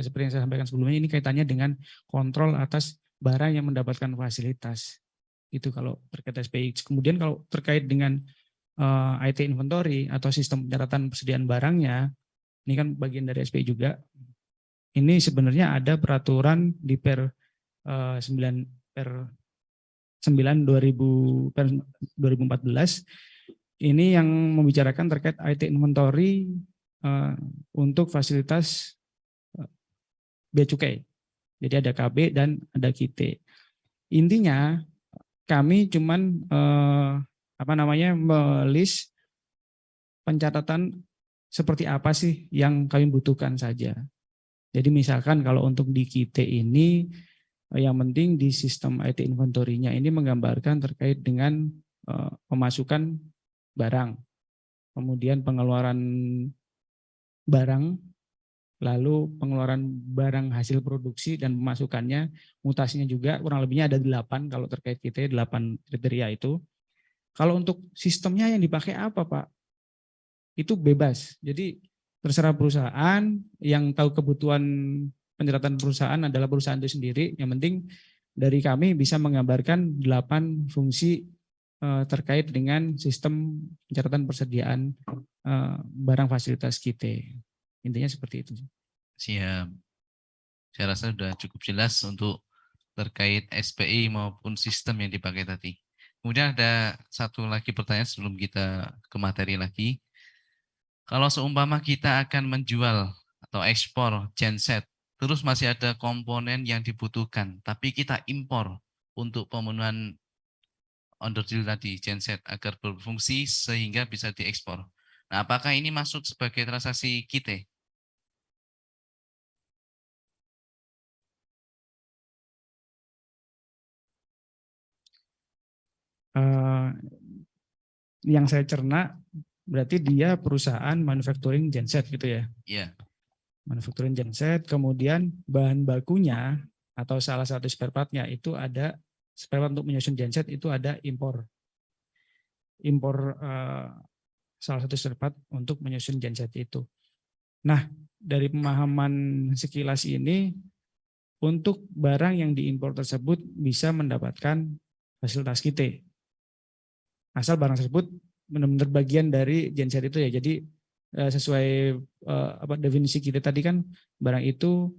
seperti yang saya sampaikan sebelumnya, ini kaitannya dengan kontrol atas barang yang mendapatkan fasilitas. Itu kalau terkait SPI. Kemudian kalau terkait dengan IT inventory atau sistem pencatatan persediaan barangnya, ini kan bagian dari SPI juga. Ini sebenarnya ada peraturan di per 2014 ini yang membicarakan terkait IT inventory untuk fasilitas Bea Cukai. Jadi ada KB dan ada KIT. Intinya kami cuman melist pencatatan seperti apa sih yang kami butuhkan saja. Jadi misalkan kalau untuk di KIT ini yang penting di sistem IT inventory-nya ini menggambarkan terkait dengan pemasukan barang, kemudian pengeluaran barang, lalu pengeluaran barang hasil produksi dan pemasukannya, mutasinya juga kurang lebihnya ada 8 kalau terkait kita 8 kriteria itu. Kalau untuk sistemnya yang dipakai apa Pak? Itu bebas. Jadi terserah perusahaan, yang tahu kebutuhan pencatatan perusahaan adalah perusahaan itu sendiri. Yang penting dari kami bisa menggambarkan 8 fungsi terkait dengan sistem pencatatan persediaan barang fasilitas kita. Intinya seperti itu. Siap. Saya rasa sudah cukup jelas untuk terkait SPI maupun sistem yang dipakai tadi. Kemudian ada satu lagi pertanyaan sebelum kita ke materi lagi. Kalau seumpama kita akan menjual atau ekspor genset, terus masih ada komponen yang dibutuhkan, tapi kita impor untuk pemenuhan onderdil tadi, genset, agar berfungsi sehingga bisa diekspor. Nah, apakah ini masuk sebagai transaksi kita? Yang saya cerna berarti dia perusahaan manufacturing genset gitu ya. Iya. Manufacturing genset, kemudian bahan bakunya atau salah satu spare partnya itu ada spare part untuk menyusun genset itu ada impor salah satu spare part untuk menyusun genset itu. Nah, dari pemahaman sekilas ini, untuk barang yang diimpor tersebut bisa mendapatkan fasilitas kita. Asal barang tersebut benar-benar bagian dari genset itu ya. Jadi sesuai definisi kita tadi kan, barang itu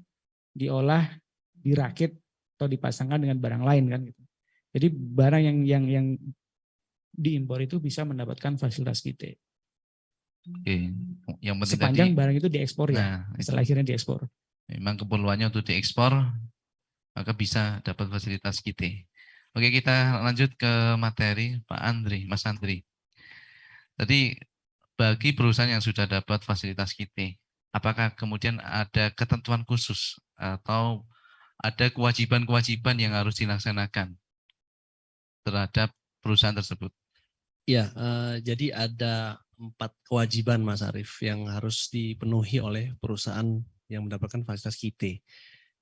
diolah, dirakit atau dipasangkan dengan barang lain kan gitu. Jadi barang yang diimpor itu bisa mendapatkan fasilitas kita. Oke. Yang penting sepanjang tadi, barang itu diekspor ya. nah, setelah akhirnya diekspor. Memang keperluannya untuk diekspor, maka bisa dapat fasilitas kita. Oke, kita lanjut ke materi Pak Andri, Mas Andri. Tadi bagi perusahaan yang sudah dapat fasilitas kita, apakah kemudian ada ketentuan khusus atau ada kewajiban-kewajiban yang harus dilaksanakan terhadap perusahaan tersebut? Ya, jadi ada 4 kewajiban Mas Arief yang harus dipenuhi oleh perusahaan yang mendapatkan fasilitas KIT.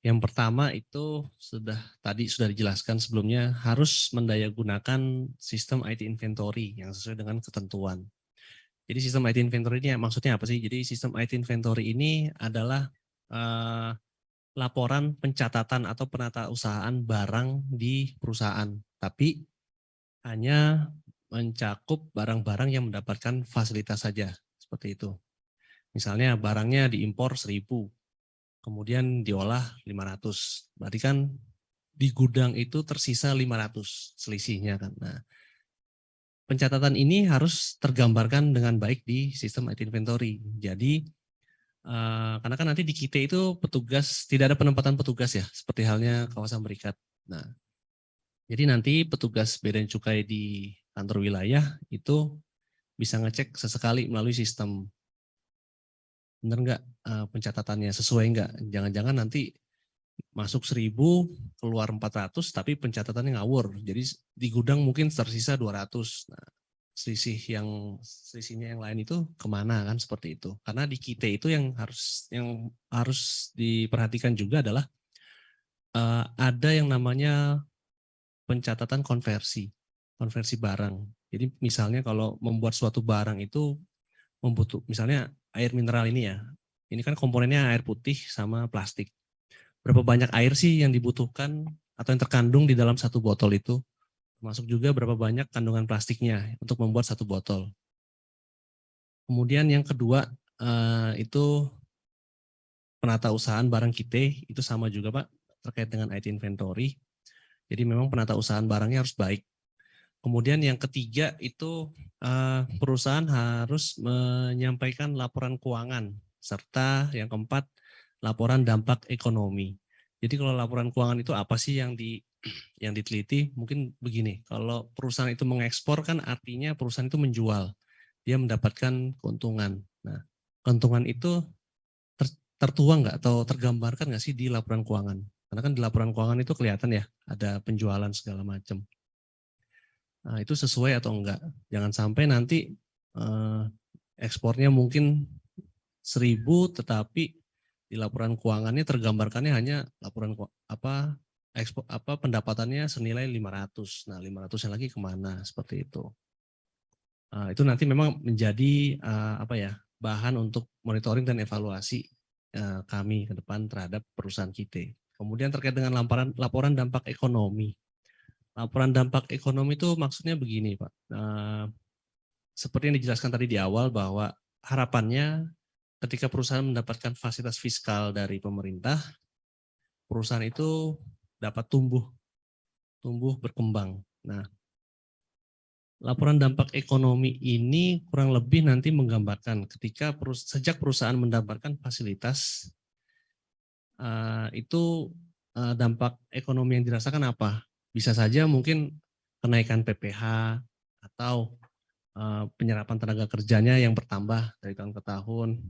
Yang pertama itu tadi sudah dijelaskan sebelumnya, harus mendayagunakan sistem IT inventory yang sesuai dengan ketentuan. Jadi sistem IT inventory ini maksudnya apa sih? Jadi sistem IT inventory ini adalah laporan pencatatan atau penatausahaan barang di perusahaan, tapi hanya mencakup barang-barang yang mendapatkan fasilitas saja, seperti itu. Misalnya barangnya diimpor 1000, kemudian diolah 500, berarti kan di gudang itu tersisa 500 selisihnya kan. Nah, pencatatan ini harus tergambarkan dengan baik di sistem IT inventory. Jadi karena kan nanti di KIT itu petugas, tidak ada penempatan petugas ya, seperti halnya kawasan berikat. Nah, jadi nanti petugas bea dan cukai di kantor wilayah itu bisa ngecek sesekali melalui sistem. Benar nggak pencatatannya, sesuai nggak? Jangan-jangan nanti masuk 1000, keluar 400, tapi pencatatannya ngawur. Jadi di gudang mungkin tersisa 200. Nah, selisihnya yang lain itu kemana kan, seperti itu. Karena di KIT itu yang harus diperhatikan juga adalah ada yang namanya pencatatan konversi barang. Jadi misalnya kalau membuat suatu barang itu misalnya air mineral ini ya, ini kan komponennya air putih sama plastik. Berapa banyak air sih yang dibutuhkan atau yang terkandung di dalam satu botol itu, termasuk juga berapa banyak kandungan plastiknya untuk membuat satu botol. Kemudian yang kedua itu penatausahaan barang kita, itu sama juga Pak, terkait dengan IT inventory. Jadi memang penatausahaan barangnya harus baik. Kemudian yang ketiga itu perusahaan harus menyampaikan laporan keuangan, serta yang keempat laporan dampak ekonomi. Jadi kalau laporan keuangan itu apa sih yang diteliti? Mungkin begini, kalau perusahaan itu mengekspor kan artinya perusahaan itu menjual, dia mendapatkan keuntungan. Nah, keuntungan itu tertuang nggak atau tergambarkan nggak sih di laporan keuangan? Karena kan di laporan keuangan itu kelihatan ya, ada penjualan segala macam. Nah, itu sesuai atau enggak? Jangan sampai nanti ekspornya mungkin 1000 tetapi Di laporan keuangannya tergambarkannya hanya laporan pendapatannya senilai 500. Nah, 500-nya lagi kemana seperti itu. Itu nanti memang menjadi bahan untuk monitoring dan evaluasi kami ke depan terhadap perusahaan kita. Kemudian terkait dengan laporan dampak ekonomi. Laporan dampak ekonomi itu maksudnya begini, Pak. Seperti yang dijelaskan tadi di awal bahwa harapannya ketika perusahaan mendapatkan fasilitas fiskal dari pemerintah, perusahaan itu dapat tumbuh berkembang. Nah, laporan dampak ekonomi ini kurang lebih nanti menggambarkan ketika sejak perusahaan mendapatkan fasilitas, itu dampak ekonomi yang dirasakan apa? Bisa saja mungkin kenaikan PPH atau penyerapan tenaga kerjanya yang bertambah dari tahun ke tahun,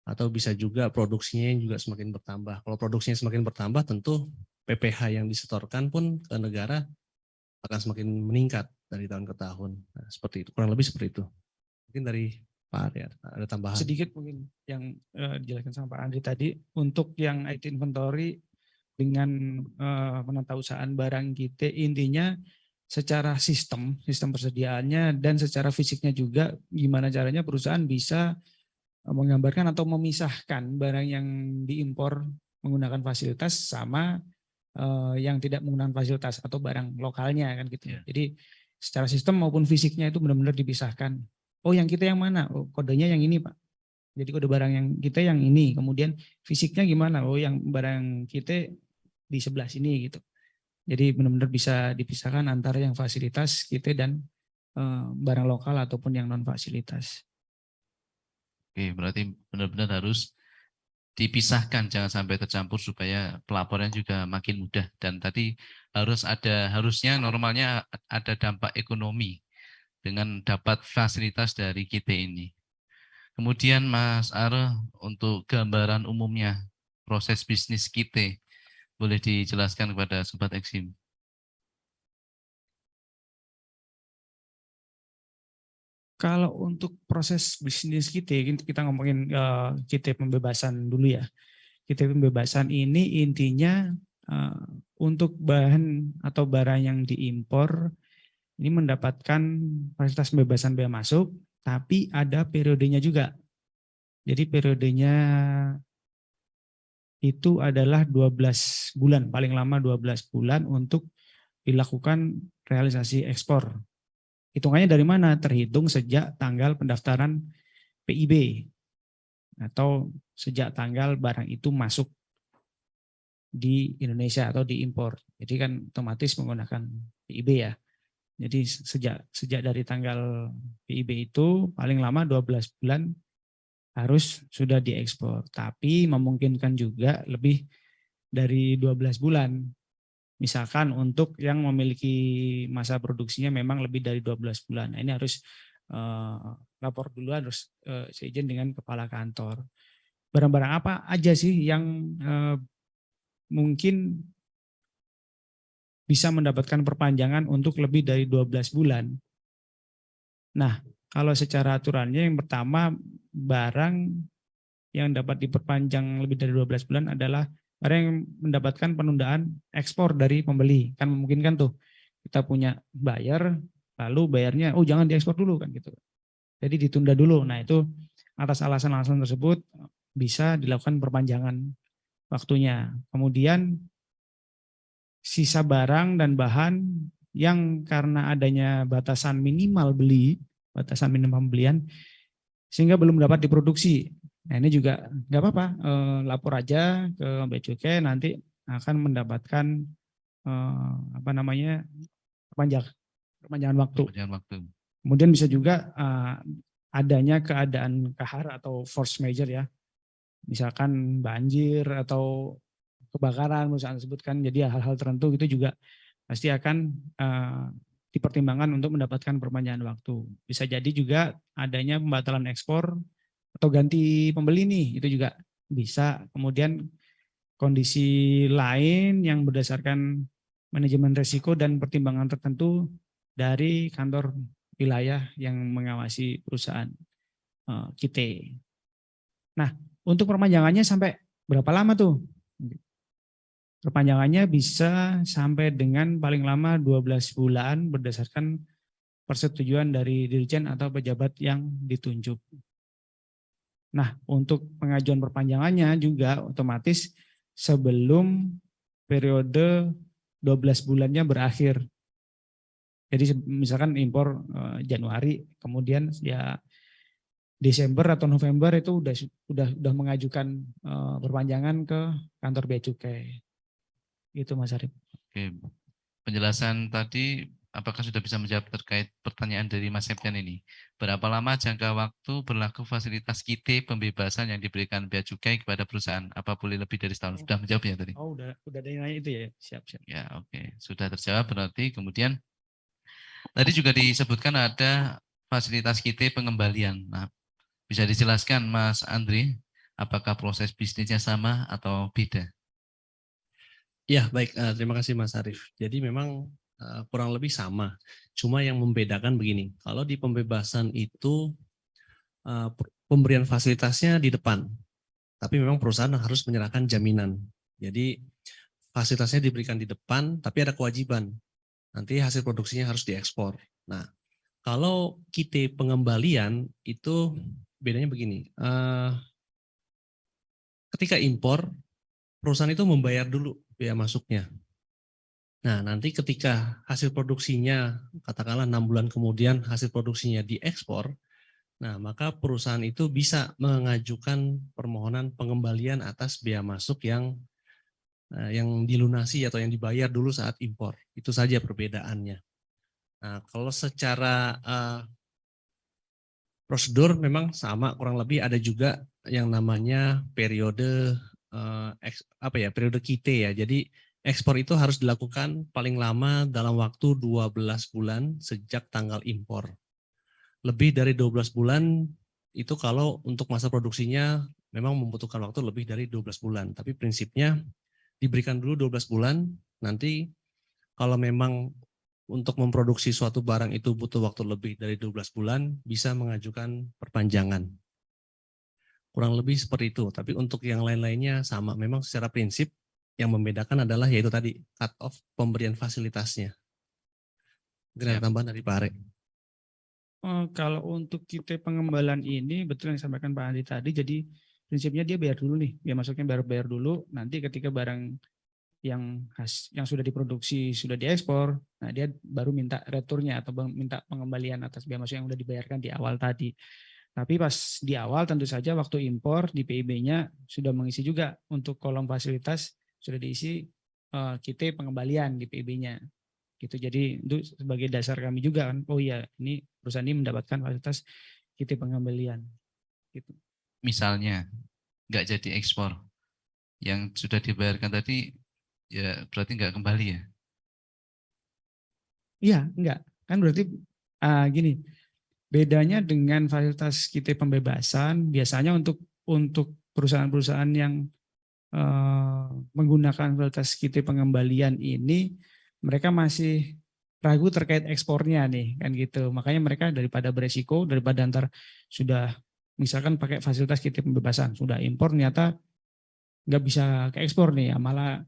atau bisa juga produksinya yang juga semakin bertambah. Kalau produksinya semakin bertambah, tentu PPH yang disetorkan pun ke negara akan semakin meningkat dari tahun ke tahun. Nah, seperti itu, kurang lebih seperti itu. Mungkin dari Pak Arya ada tambahan. Sedikit mungkin yang dijelaskan sama Pak Andri tadi, untuk yang IT inventory dengan penatausahaan barang kita, intinya secara sistem persediaannya dan secara fisiknya juga gimana caranya perusahaan bisa menggambarkan atau memisahkan barang yang diimpor menggunakan fasilitas sama yang tidak menggunakan fasilitas atau barang lokalnya kan gitu. Ya. Jadi secara sistem maupun fisiknya itu benar-benar dipisahkan. Oh yang kita yang mana? Oh kodenya yang ini Pak. Jadi kode barang yang kita yang ini. Kemudian fisiknya gimana? Oh yang barang kita di sebelah sini gitu. Jadi benar-benar bisa dipisahkan antara yang fasilitas kita dan barang lokal ataupun yang non fasilitas. Oke, berarti benar-benar harus dipisahkan, jangan sampai tercampur supaya pelaporan juga makin mudah. Dan tadi harusnya normalnya ada dampak ekonomi dengan dapat fasilitas dari kita ini. Kemudian Mas Are, untuk gambaran umumnya proses bisnis kita, boleh dijelaskan kepada Sobat Eksim? Kalau untuk proses bisnis kita ngomongin kita pembebasan dulu ya. Kita pembebasan ini intinya untuk bahan atau barang yang diimpor ini mendapatkan fasilitas pembebasan bea masuk, tapi ada periodenya juga. Jadi periodenya itu adalah 12 bulan, paling lama 12 bulan untuk dilakukan realisasi ekspor. Hitungannya dari mana? Terhitung sejak tanggal pendaftaran PIB atau sejak tanggal barang itu masuk di Indonesia atau diimpor. Jadi kan otomatis menggunakan PIB ya. Jadi sejak dari tanggal PIB itu paling lama 12 bulan harus sudah diekspor. Tapi memungkinkan juga lebih dari 12 bulan. Misalkan untuk yang memiliki masa produksinya memang lebih dari 12 bulan. Nah, ini harus lapor dulu, harus seizin dengan kepala kantor. Barang-barang apa aja sih yang mungkin bisa mendapatkan perpanjangan untuk lebih dari 12 bulan? Nah, kalau secara aturannya yang pertama barang yang dapat diperpanjang lebih dari 12 bulan adalah barang yang mendapatkan penundaan ekspor dari pembeli. Kan memungkinkan tuh kita punya buyer, lalu bayarnya jangan diekspor dulu kan gitu. Jadi ditunda dulu. Nah itu atas alasan-alasan tersebut bisa dilakukan perpanjangan waktunya. Kemudian sisa barang dan bahan yang karena adanya batasan minimal beli, batasan minimal pembelian, sehingga belum dapat diproduksi. Nah ini juga nggak apa-apa, lapor aja ke Bea Cukai, nanti akan mendapatkan perpanjangan waktu. Kemudian bisa juga adanya keadaan kahar atau force major ya, misalkan banjir atau kebakaran misalkan sebutkan, jadi hal-hal tertentu itu juga pasti akan dipertimbangkan untuk mendapatkan perpanjangan waktu. Bisa jadi juga adanya pembatalan ekspor atau ganti pembeli nih, itu juga bisa. Kemudian kondisi lain yang berdasarkan manajemen risiko dan pertimbangan tertentu dari kantor wilayah yang mengawasi perusahaan kita. Nah, untuk perpanjangannya sampai Berapa lama tuh? Perpanjangannya bisa sampai dengan paling lama 12 bulan berdasarkan persetujuan dari dirjen atau pejabat yang ditunjuk. Nah, untuk pengajuan perpanjangannya juga otomatis sebelum periode 12 bulannya berakhir. Jadi misalkan impor Januari, kemudian ya Desember atau November itu udah mengajukan perpanjangan ke kantor Bea Cukai. Itu Mas Arif. Oke, penjelasan tadi apakah sudah bisa menjawab terkait pertanyaan dari Mas Septian ini? Berapa lama jangka waktu berlaku fasilitas KIT pembebasan yang diberikan Bea Cukai kepada perusahaan? Apa boleh lebih dari setahun? Sudah menjawab ya tadi? Oh, udah ada yang nanya itu ya. Siap. Ya, oke. Sudah terjawab berarti. Kemudian tadi juga disebutkan ada fasilitas KIT pengembalian. Nah, bisa dijelaskan Mas Andri, apakah proses bisnisnya sama atau beda? Ya, baik. Terima kasih Mas Arief. Jadi memang kurang lebih sama. Cuma yang membedakan begini, kalau di pembebasan itu pemberian fasilitasnya di depan, tapi memang perusahaan harus menyerahkan jaminan. Jadi fasilitasnya diberikan di depan, tapi ada kewajiban. Nanti hasil produksinya harus diekspor. Nah, kalau KIT pengembalian itu bedanya begini. Ketika impor, perusahaan itu membayar dulu biaya masuknya. Nah, nanti ketika hasil produksinya, katakanlah 6 bulan kemudian hasil produksinya diekspor, nah maka perusahaan itu bisa mengajukan permohonan pengembalian atas biaya masuk yang dilunasi atau yang dibayar dulu saat impor. Itu saja perbedaannya. Nah, kalau secara prosedur memang sama, kurang lebih ada juga yang namanya periode periode KIT ya. Jadi ekspor itu harus dilakukan paling lama dalam waktu 12 bulan sejak tanggal impor. Lebih dari 12 bulan itu kalau untuk masa produksinya memang membutuhkan waktu lebih dari 12 bulan. Tapi prinsipnya diberikan dulu 12 bulan, nanti kalau memang untuk memproduksi suatu barang itu butuh waktu lebih dari 12 bulan, bisa mengajukan perpanjangan. Kurang lebih seperti itu, tapi untuk yang lain-lainnya sama. Memang secara prinsip yang membedakan adalah yaitu tadi cut off pemberian fasilitasnya. Mungkin ada tambahan dari Pak Are. Kalau untuk KIT pengembalian ini betul yang disampaikan Pak Andi tadi, jadi prinsipnya dia bayar dulu nih, dia masuknya bayar dulu, nanti ketika barang yang sudah diproduksi, sudah diekspor, nah dia baru minta returnya atau minta pengembalian atas biaya masuk yang sudah dibayarkan di awal tadi. Tapi pas di awal tentu saja waktu impor di PIB-nya sudah mengisi juga untuk kolom fasilitas sudah diisi KIT pengembalian di PIB-nya. Gitu. Jadi itu sebagai dasar kami juga kan. Oh iya, ini perusahaan ini mendapatkan fasilitas KIT pengembalian. Gitu. Misalnya nggak jadi ekspor, yang sudah dibayarkan tadi ya berarti nggak kembali ya? Iya, enggak. Kan berarti gini. Bedanya dengan fasilitas KIT pembebasan, biasanya untuk perusahaan-perusahaan yang menggunakan fasilitas KIT pengembalian ini, mereka masih ragu terkait ekspornya nih, kan gitu. Makanya mereka daripada beresiko, daripada antar sudah misalkan pakai fasilitas KIT pembebasan, sudah impor ternyata nggak bisa ke ekspor nih, ya malah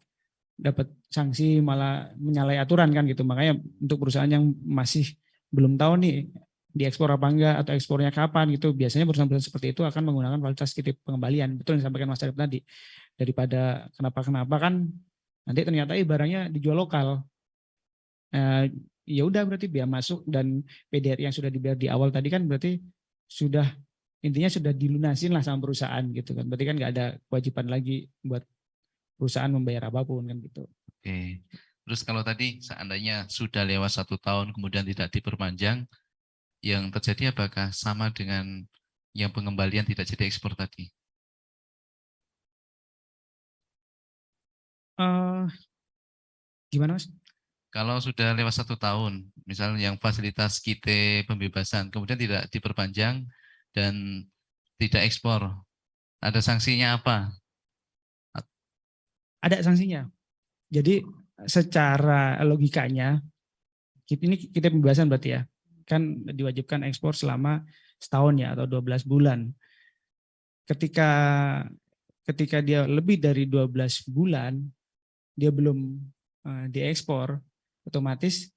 dapat sanksi, malah menyalahi aturan kan gitu. Makanya untuk perusahaan yang masih belum tahu nih diekspor apa enggak atau ekspornya kapan gitu, biasanya perusahaan-perusahaan seperti itu akan menggunakan fasilitas KIT pengembalian. Betul yang disampaikan Mas Arif tadi. Daripada kenapa kan nanti ternyata barangnya dijual lokal. Ya udah berarti biaya masuk dan PDR yang sudah dibayar di awal tadi kan berarti sudah intinya sudah dilunasin lah sama perusahaan gitu kan. Berarti kan nggak ada kewajiban lagi buat perusahaan membayar apapun kan gitu. Oke. Terus kalau tadi seandainya sudah lewat 1 tahun kemudian tidak diperpanjang, yang terjadi apakah sama dengan yang pengembalian tidak jadi ekspor tadi? Gimana Mas? Kalau sudah lewat 1 tahun, misalnya yang fasilitas KIT pembebasan, kemudian tidak diperpanjang dan tidak ekspor, ada sanksinya apa? Ada sanksinya. Jadi secara logikanya, ini kita pembebasan berarti ya, kan diwajibkan ekspor selama setahun ya atau 12 bulan. Ketika ketika dia lebih dari 12 bulan dia belum diekspor, otomatis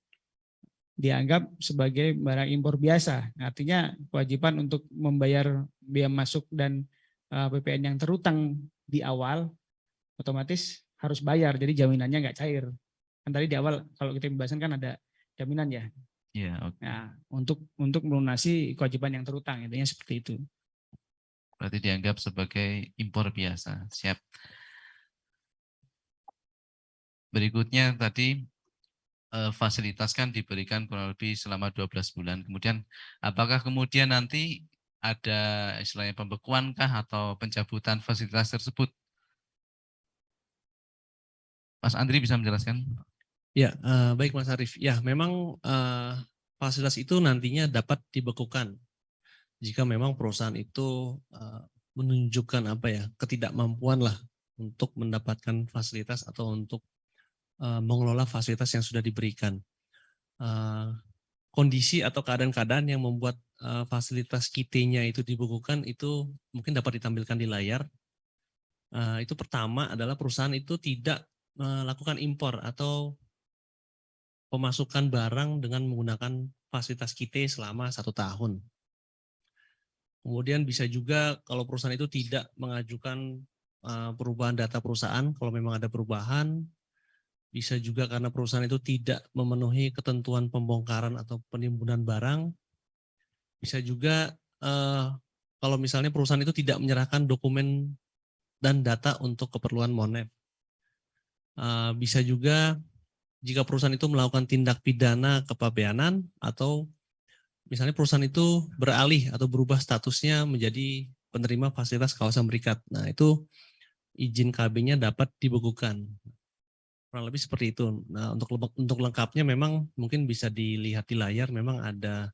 dianggap sebagai barang impor biasa. Artinya kewajiban untuk membayar biaya masuk dan PPN yang terutang di awal otomatis harus bayar, jadi jaminannya nggak cair. Kan tadi di awal kalau kita pembahasan kan ada jaminan ya. Ya, oke. Nah, untuk melunasi kewajiban yang terutang, intinya seperti itu. Berarti dianggap sebagai impor biasa. Siap. Berikutnya tadi fasilitas kan diberikan kurang lebih selama 12 bulan. Kemudian apakah kemudian nanti ada istilahnya pembekuan kah atau pencabutan fasilitas tersebut? Mas Andri bisa menjelaskan? Ya, baik Mas Arief. Ya, memang fasilitas itu nantinya dapat dibekukan jika memang perusahaan itu menunjukkan ketidakmampuan lah untuk mendapatkan fasilitas atau untuk mengelola fasilitas yang sudah diberikan. Kondisi atau keadaan-keadaan yang membuat fasilitas KIT-nya itu dibekukan itu mungkin dapat ditampilkan di layar. Itu pertama adalah perusahaan itu tidak melakukan impor atau pemasukan barang dengan menggunakan fasilitas KIT selama 1 tahun. Kemudian bisa juga kalau perusahaan itu tidak mengajukan perubahan data perusahaan, kalau memang ada perubahan. Bisa juga karena perusahaan itu tidak memenuhi ketentuan pembongkaran atau penimbunan barang. Bisa juga kalau misalnya perusahaan itu tidak menyerahkan dokumen dan data untuk keperluan Monef. Bisa juga jika perusahaan itu melakukan tindak pidana kepabeanan atau misalnya perusahaan itu beralih atau berubah statusnya menjadi penerima fasilitas kawasan berikat. Nah, itu izin KB-nya dapat dibekukan. Kurang lebih seperti itu. Nah, untuk lengkapnya memang mungkin bisa dilihat di layar, memang ada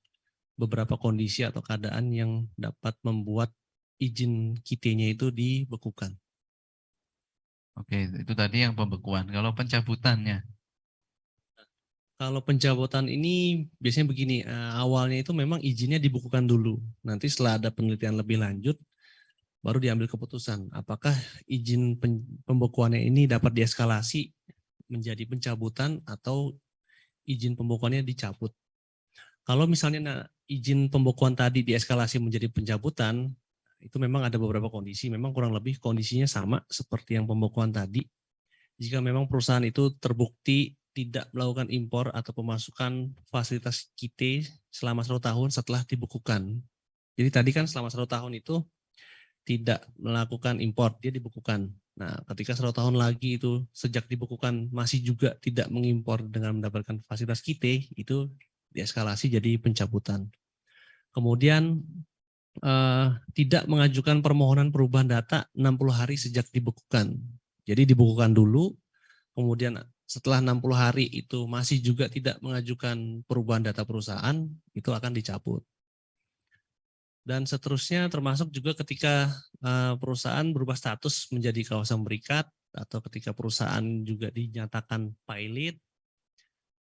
beberapa kondisi atau keadaan yang dapat membuat izin KIT-nya itu dibekukan. Oke, itu tadi yang pembekuan. Kalau pencabutannya? Kalau pencabutan ini biasanya begini, awalnya itu memang izinnya dibekukan dulu. Nanti setelah ada penelitian lebih lanjut, baru diambil keputusan. Apakah izin pembekuannya ini dapat dieskalasi menjadi pencabutan atau izin pembekuannya dicabut. Kalau misalnya izin pembekuan tadi dieskalasi menjadi pencabutan, itu memang ada beberapa kondisi, memang kurang lebih kondisinya sama seperti yang pembekuan tadi. Jika memang perusahaan itu terbukti tidak melakukan impor atau pemasukan fasilitas KIT selama 1 tahun setelah dibekukan. Jadi tadi kan selama 1 tahun itu tidak melakukan impor, dia dibekukan. Nah, ketika 1 tahun lagi itu sejak dibekukan masih juga tidak mengimpor dengan mendapatkan fasilitas KIT, itu dieskalasi jadi pencabutan. Kemudian tidak mengajukan permohonan perubahan data 60 hari sejak dibekukan. Jadi dibekukan dulu, kemudian setelah 60 hari itu masih juga tidak mengajukan perubahan data perusahaan, itu akan dicabut. Dan seterusnya termasuk juga ketika perusahaan berubah status menjadi kawasan berikat atau ketika perusahaan juga dinyatakan pilot,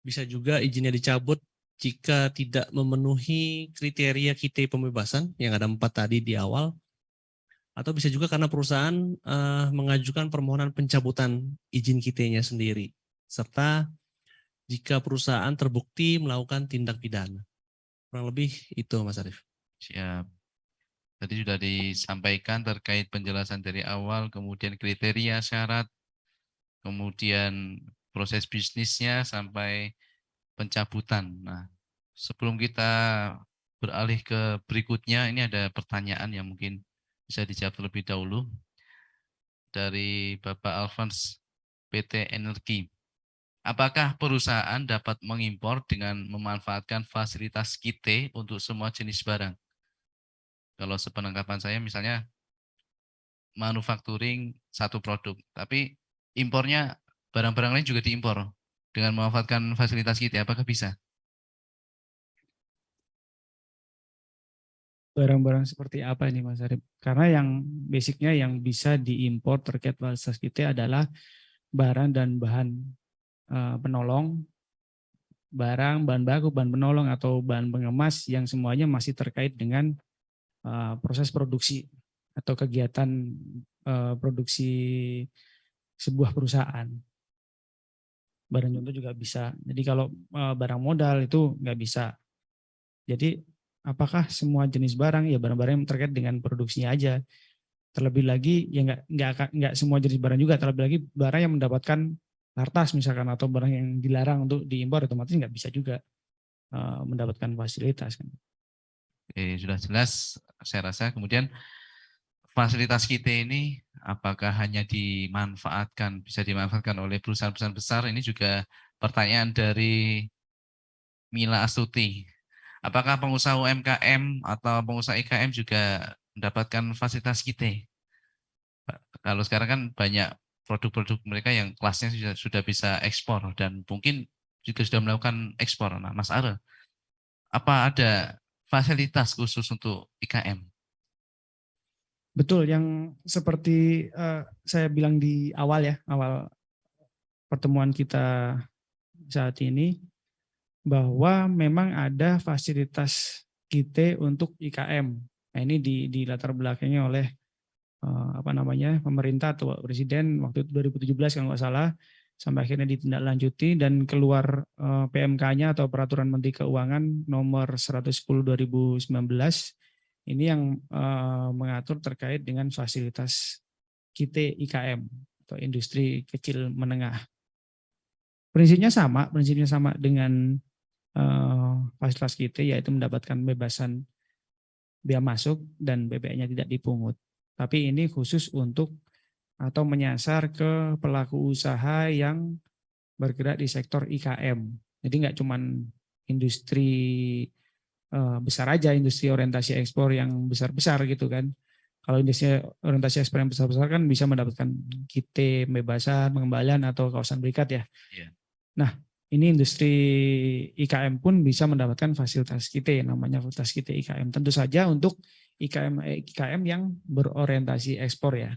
bisa juga izinnya dicabut jika tidak memenuhi kriteria KIT pembebasan yang ada 4 tadi di awal, atau bisa juga karena perusahaan mengajukan permohonan pencabutan izin KIT-nya sendiri, serta jika perusahaan terbukti melakukan tindak pidana. Kurang lebih itu Mas Arief. Siap. Tadi sudah disampaikan terkait penjelasan dari awal, kemudian kriteria syarat, kemudian proses bisnisnya sampai pencabutan. Nah, sebelum kita beralih ke berikutnya, ini ada pertanyaan yang mungkin bisa dijawab terlebih dahulu dari Bapak Alphonse PT Energi. Apakah perusahaan dapat mengimpor dengan memanfaatkan fasilitas KIT untuk semua jenis barang? Kalau sepenangkapan saya misalnya manufacturing 1 produk, tapi impornya barang-barang lain juga diimpor dengan memanfaatkan fasilitas KIT, apakah bisa? Barang-barang seperti apa ini Mas Arif? Karena yang basicnya yang bisa diimpor terkait fasilitas KIT adalah barang dan bahan penolong, barang, bahan baku, bahan penolong atau bahan pengemas yang semuanya masih terkait dengan proses produksi. atau kegiatan produksi sebuah perusahaan. Barang contoh juga bisa. Jadi kalau barang modal itu nggak bisa. Jadi apakah semua jenis barang? Ya barang-barang yang terkait dengan produksinya aja. Terlebih lagi ya nggak semua jenis barang juga. Terlebih lagi barang yang mendapatkan lartas misalkan atau barang yang dilarang untuk diimpor otomatis nggak bisa juga mendapatkan fasilitas kan. Oke, sudah jelas saya rasa. Kemudian fasilitas KITE ini apakah hanya bisa dimanfaatkan oleh perusahaan-perusahaan besar? Ini juga pertanyaan dari Mila Astuti. Apakah pengusaha UMKM atau pengusaha IKM juga mendapatkan fasilitas KITE? Kalau sekarang kan banyak produk-produk mereka yang kelasnya sudah bisa ekspor dan mungkin juga sudah melakukan ekspor. Nah, Mas Are, apa ada fasilitas khusus untuk IKM? Betul, yang seperti saya bilang di awal pertemuan kita saat ini, bahwa memang ada fasilitas KITE untuk IKM. Nah, ini di latar belakangnya oleh pemerintah atau Presiden waktu itu 2017 kalau nggak salah, sampai akhirnya ditindaklanjuti dan keluar PMK-nya atau Peraturan Menteri Keuangan nomor 110 2019. Ini yang mengatur terkait dengan fasilitas KITE IKM atau industri kecil menengah. Prinsipnya sama dengan fasilitas KITE, yaitu mendapatkan bebasan bea masuk dan BPN-nya tidak dipungut. Tapi ini khusus untuk atau menyasar ke pelaku usaha yang bergerak di sektor IKM. Jadi nggak cuman industri besar aja, industri orientasi ekspor yang besar-besar gitu kan. Kalau industri orientasi ekspor yang besar-besar kan bisa mendapatkan KITE, pembebasan, pengembalian atau kawasan berikat ya. Yeah. Nah, ini industri IKM pun bisa mendapatkan fasilitas KITE, namanya fasilitas KITE IKM. Tentu saja untuk IKM yang berorientasi ekspor ya.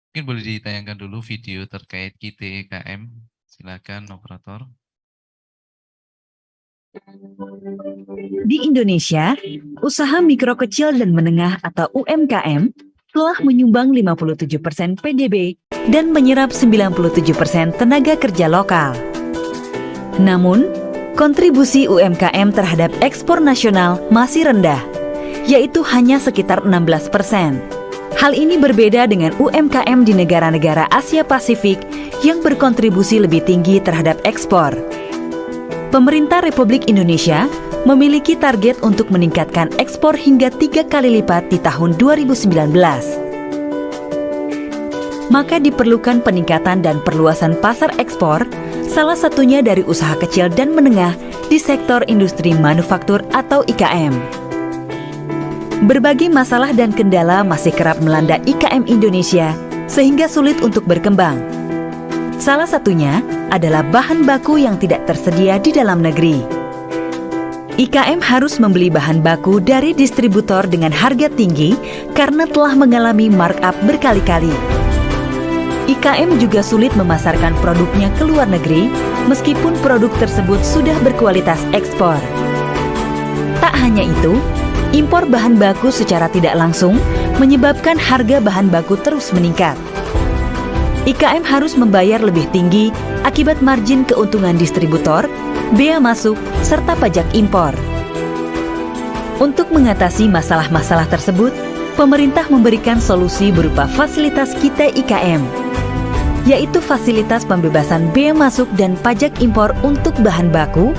Mungkin boleh ditayangkan dulu video terkait KITE IKM. Silakan operator. Di Indonesia, usaha mikro kecil dan menengah atau UMKM telah menyumbang 57% PDB dan menyerap 97% tenaga kerja lokal. Namun, kontribusi UMKM terhadap ekspor nasional masih rendah, yaitu hanya sekitar 16%. Hal ini berbeda dengan UMKM di negara-negara Asia Pasifik yang berkontribusi lebih tinggi terhadap ekspor. Pemerintah Republik Indonesia memiliki target untuk meningkatkan ekspor hingga 3 kali lipat di tahun 2019. Maka diperlukan peningkatan dan perluasan pasar ekspor, salah satunya dari usaha kecil dan menengah di sektor industri manufaktur atau IKM. Berbagai masalah dan kendala masih kerap melanda IKM Indonesia sehingga sulit untuk berkembang. Salah satunya adalah bahan baku yang tidak tersedia di dalam negeri. IKM harus membeli bahan baku dari distributor dengan harga tinggi karena telah mengalami markup berkali-kali. IKM juga sulit memasarkan produknya ke luar negeri meskipun produk tersebut sudah berkualitas ekspor. Tak hanya itu, impor bahan baku secara tidak langsung menyebabkan harga bahan baku terus meningkat. IKM harus membayar lebih tinggi akibat margin keuntungan distributor, bea masuk, serta pajak impor. Untuk mengatasi masalah-masalah tersebut, pemerintah memberikan solusi berupa fasilitas KITE IKM, yaitu fasilitas pembebasan bea masuk dan pajak impor untuk bahan baku,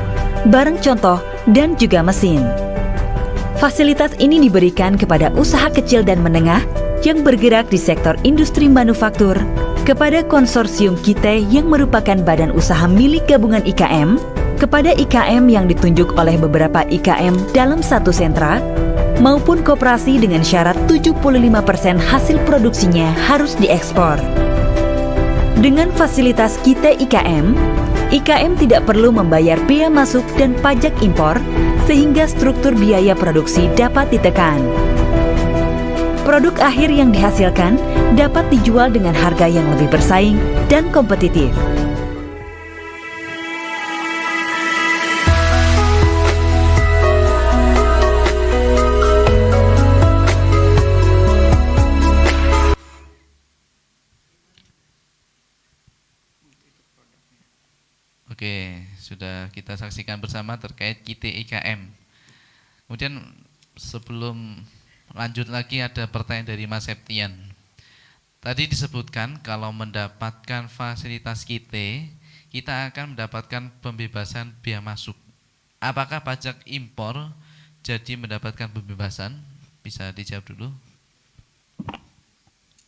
barang contoh, dan juga mesin. Fasilitas ini diberikan kepada usaha kecil dan menengah yang bergerak di sektor industri manufaktur, kepada konsorsium KITE yang merupakan badan usaha milik gabungan IKM, kepada IKM yang ditunjuk oleh beberapa IKM dalam satu sentra, maupun koperasi dengan syarat 75% hasil produksinya harus diekspor. Dengan fasilitas KITE IKM, IKM tidak perlu membayar bea masuk dan pajak impor, sehingga struktur biaya produksi dapat ditekan. Produk akhir yang dihasilkan dapat dijual dengan harga yang lebih bersaing dan kompetitif. sudah kita saksikan bersama terkait KIT IKM. Kemudian sebelum lanjut lagi ada pertanyaan dari Mas Septian. Tadi disebutkan kalau mendapatkan fasilitas KIT, kita akan mendapatkan pembebasan bea masuk. Apakah pajak impor jadi mendapatkan pembebasan? Bisa dijawab dulu.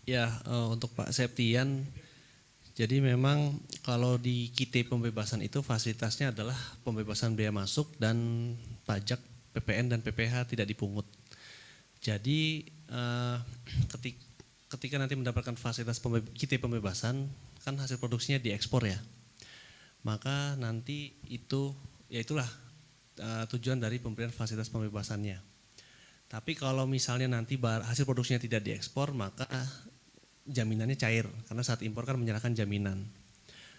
Ya, untuk Pak Septian, jadi memang kalau di KIT pembebasan itu fasilitasnya adalah pembebasan bea masuk dan pajak PPN dan PPH tidak dipungut. Jadi ketika nanti mendapatkan fasilitas KIT pembebasan, kan hasil produksinya diekspor ya. Maka nanti itulah tujuan dari pemberian fasilitas pembebasannya. Tapi kalau misalnya nanti hasil produksinya tidak diekspor, maka jaminannya cair, karena saat impor kan menyerahkan jaminan.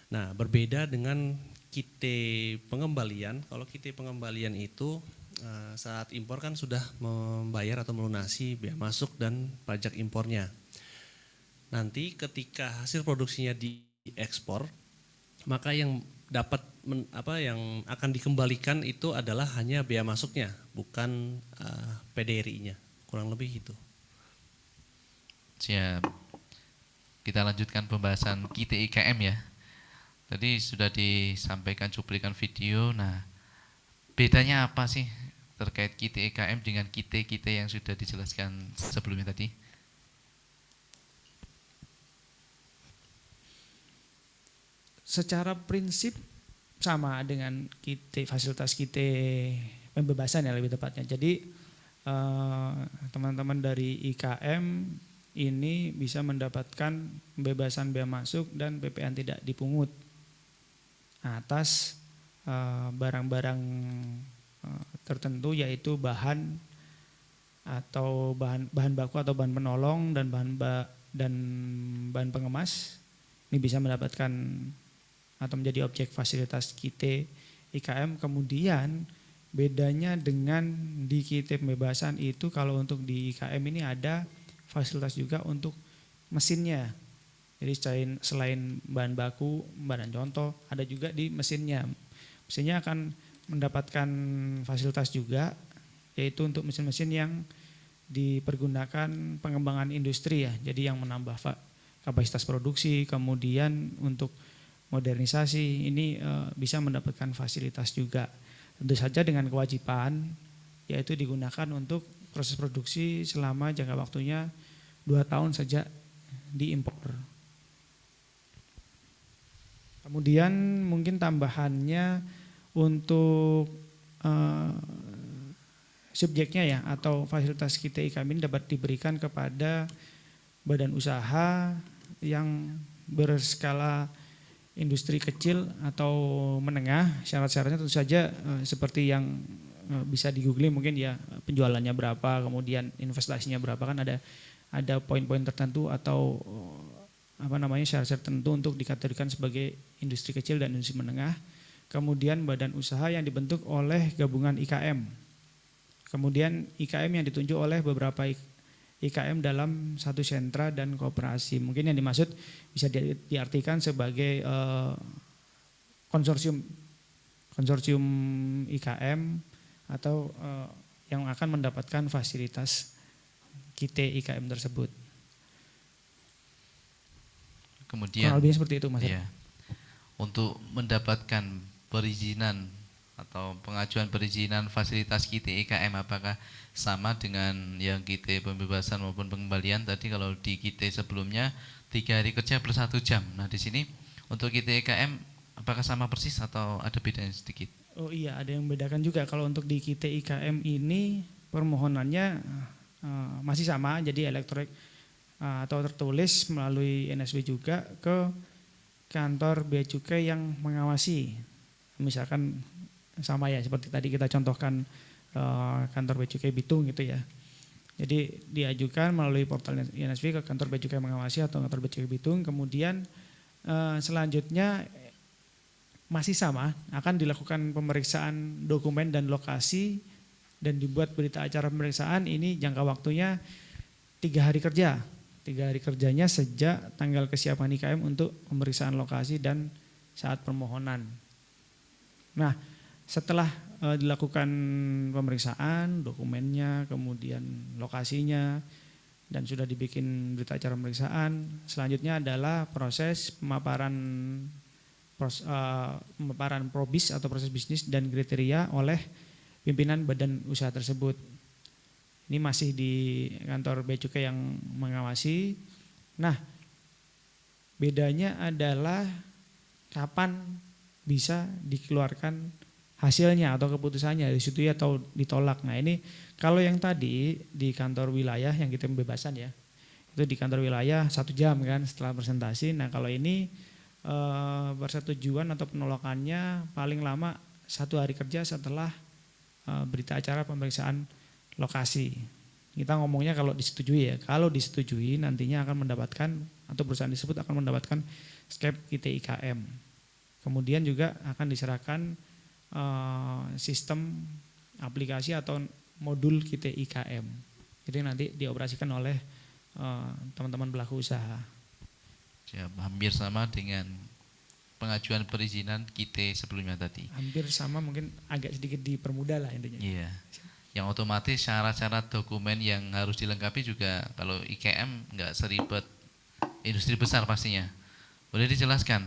Nah, berbeda dengan KIT pengembalian. Kalau KIT pengembalian itu saat impor kan sudah membayar atau melunasi bea masuk dan pajak impornya. Nanti ketika hasil produksinya diekspor, maka yang yang akan dikembalikan itu adalah hanya bea masuknya, bukan PDRI-nya. Kurang lebih itu. Siap. Kita lanjutkan pembahasan KIT IKM ya. Tadi sudah disampaikan cuplikan video. Nah, bedanya apa sih terkait KIT IKM dengan KIT yang sudah dijelaskan sebelumnya tadi? Secara prinsip sama dengan fasilitas KIT pembebasan ya lebih tepatnya. Jadi teman-teman dari IKM ini bisa mendapatkan pembebasan bea masuk dan PPN tidak dipungut atas barang-barang tertentu, yaitu bahan atau bahan baku atau bahan penolong dan bahan pengemas. Ini bisa mendapatkan atau menjadi objek fasilitas KIT IKM. Kemudian bedanya dengan di KIT pembebasan itu, kalau untuk di IKM ini ada fasilitas juga untuk mesinnya. Jadi selain bahan baku, bahan contoh, ada juga di mesinnya. Mesinnya akan mendapatkan fasilitas juga, yaitu untuk mesin-mesin yang dipergunakan pengembangan industri ya. Jadi yang menambah kapasitas produksi, kemudian untuk modernisasi, ini bisa mendapatkan fasilitas juga. Tentu saja dengan kewajiban, yaitu digunakan untuk proses produksi selama jangka waktunya 2 tahun saja diimpor. Kemudian mungkin tambahannya untuk subjeknya ya, atau fasilitas KIT IKM ini dapat diberikan kepada badan usaha yang berskala industri kecil atau menengah. Syarat-syaratnya tentu saja seperti yang bisa di-googling mungkin ya, penjualannya berapa, kemudian investasinya berapa, kan ada poin-poin tertentu atau syarat-syarat tertentu untuk dikategorikan sebagai industri kecil dan industri menengah. Kemudian badan usaha yang dibentuk oleh gabungan IKM. Kemudian IKM yang ditunjuk oleh beberapa IKM dalam satu sentra dan koperasi. Mungkin yang dimaksud bisa diartikan sebagai konsorsium IKM atau yang akan mendapatkan fasilitas KIT IKM tersebut. Kemudian kurang lebih seperti itu, Mas. Ya, untuk mendapatkan perizinan atau pengajuan perizinan fasilitas KIT IKM, apakah sama dengan yang KIT pembebasan maupun pengembalian? Tadi kalau di KIT sebelumnya 3 hari kerja per 1 jam. Nah, di sini untuk KIT IKM apakah sama persis atau ada bedanya sedikit? Oh iya, ada yang membedakan juga. Kalau untuk di KIT IKM ini permohonannya masih sama, jadi elektronik atau tertulis melalui NSW juga ke kantor bea cukai yang mengawasi. Misalkan sama ya, seperti tadi kita contohkan kantor bea cukai Bitung gitu ya. Jadi diajukan melalui portal NSW ke kantor bea cukai mengawasi atau kantor bea cukai Bitung. Kemudian selanjutnya masih sama, akan dilakukan pemeriksaan dokumen dan lokasi dan dibuat berita acara pemeriksaan. Ini jangka waktunya 3 hari kerja. 3 hari kerjanya sejak tanggal kesiapan IKM untuk pemeriksaan lokasi dan saat permohonan. Nah, Setelah dilakukan pemeriksaan, dokumennya, kemudian lokasinya, dan sudah dibikin berita acara pemeriksaan, selanjutnya adalah proses pemaparan probis atau proses bisnis dan kriteria oleh pimpinan badan usaha tersebut. Ini masih di kantor Bea Cukai yang mengawasi. Nah, bedanya adalah kapan bisa dikeluarkan hasilnya atau keputusannya, disetujui atau ditolak. Nah ini kalau yang tadi di kantor wilayah yang kita pembebasan ya, itu di kantor wilayah 1 jam kan setelah presentasi. Nah kalau ini persetujuan atau penolakannya paling lama 1 hari kerja setelah berita acara pemeriksaan lokasi. Kita ngomongnya kalau disetujui ya, kalau disetujui nantinya akan mendapatkan atau perusahaan tersebut akan mendapatkan skep KIT-IKM. Kemudian juga akan diserahkan sistem aplikasi atau modul KIT-IKM. Itu yang nanti dioperasikan oleh teman-teman pelaku usaha. Ya, hampir sama dengan pengajuan perizinan KIT sebelumnya tadi. Hampir sama, mungkin agak sedikit dipermudah lah intinya. Iya. Yang otomatis syarat-syarat dokumen yang harus dilengkapi juga kalau IKM nggak seribet industri besar pastinya. Boleh dijelaskan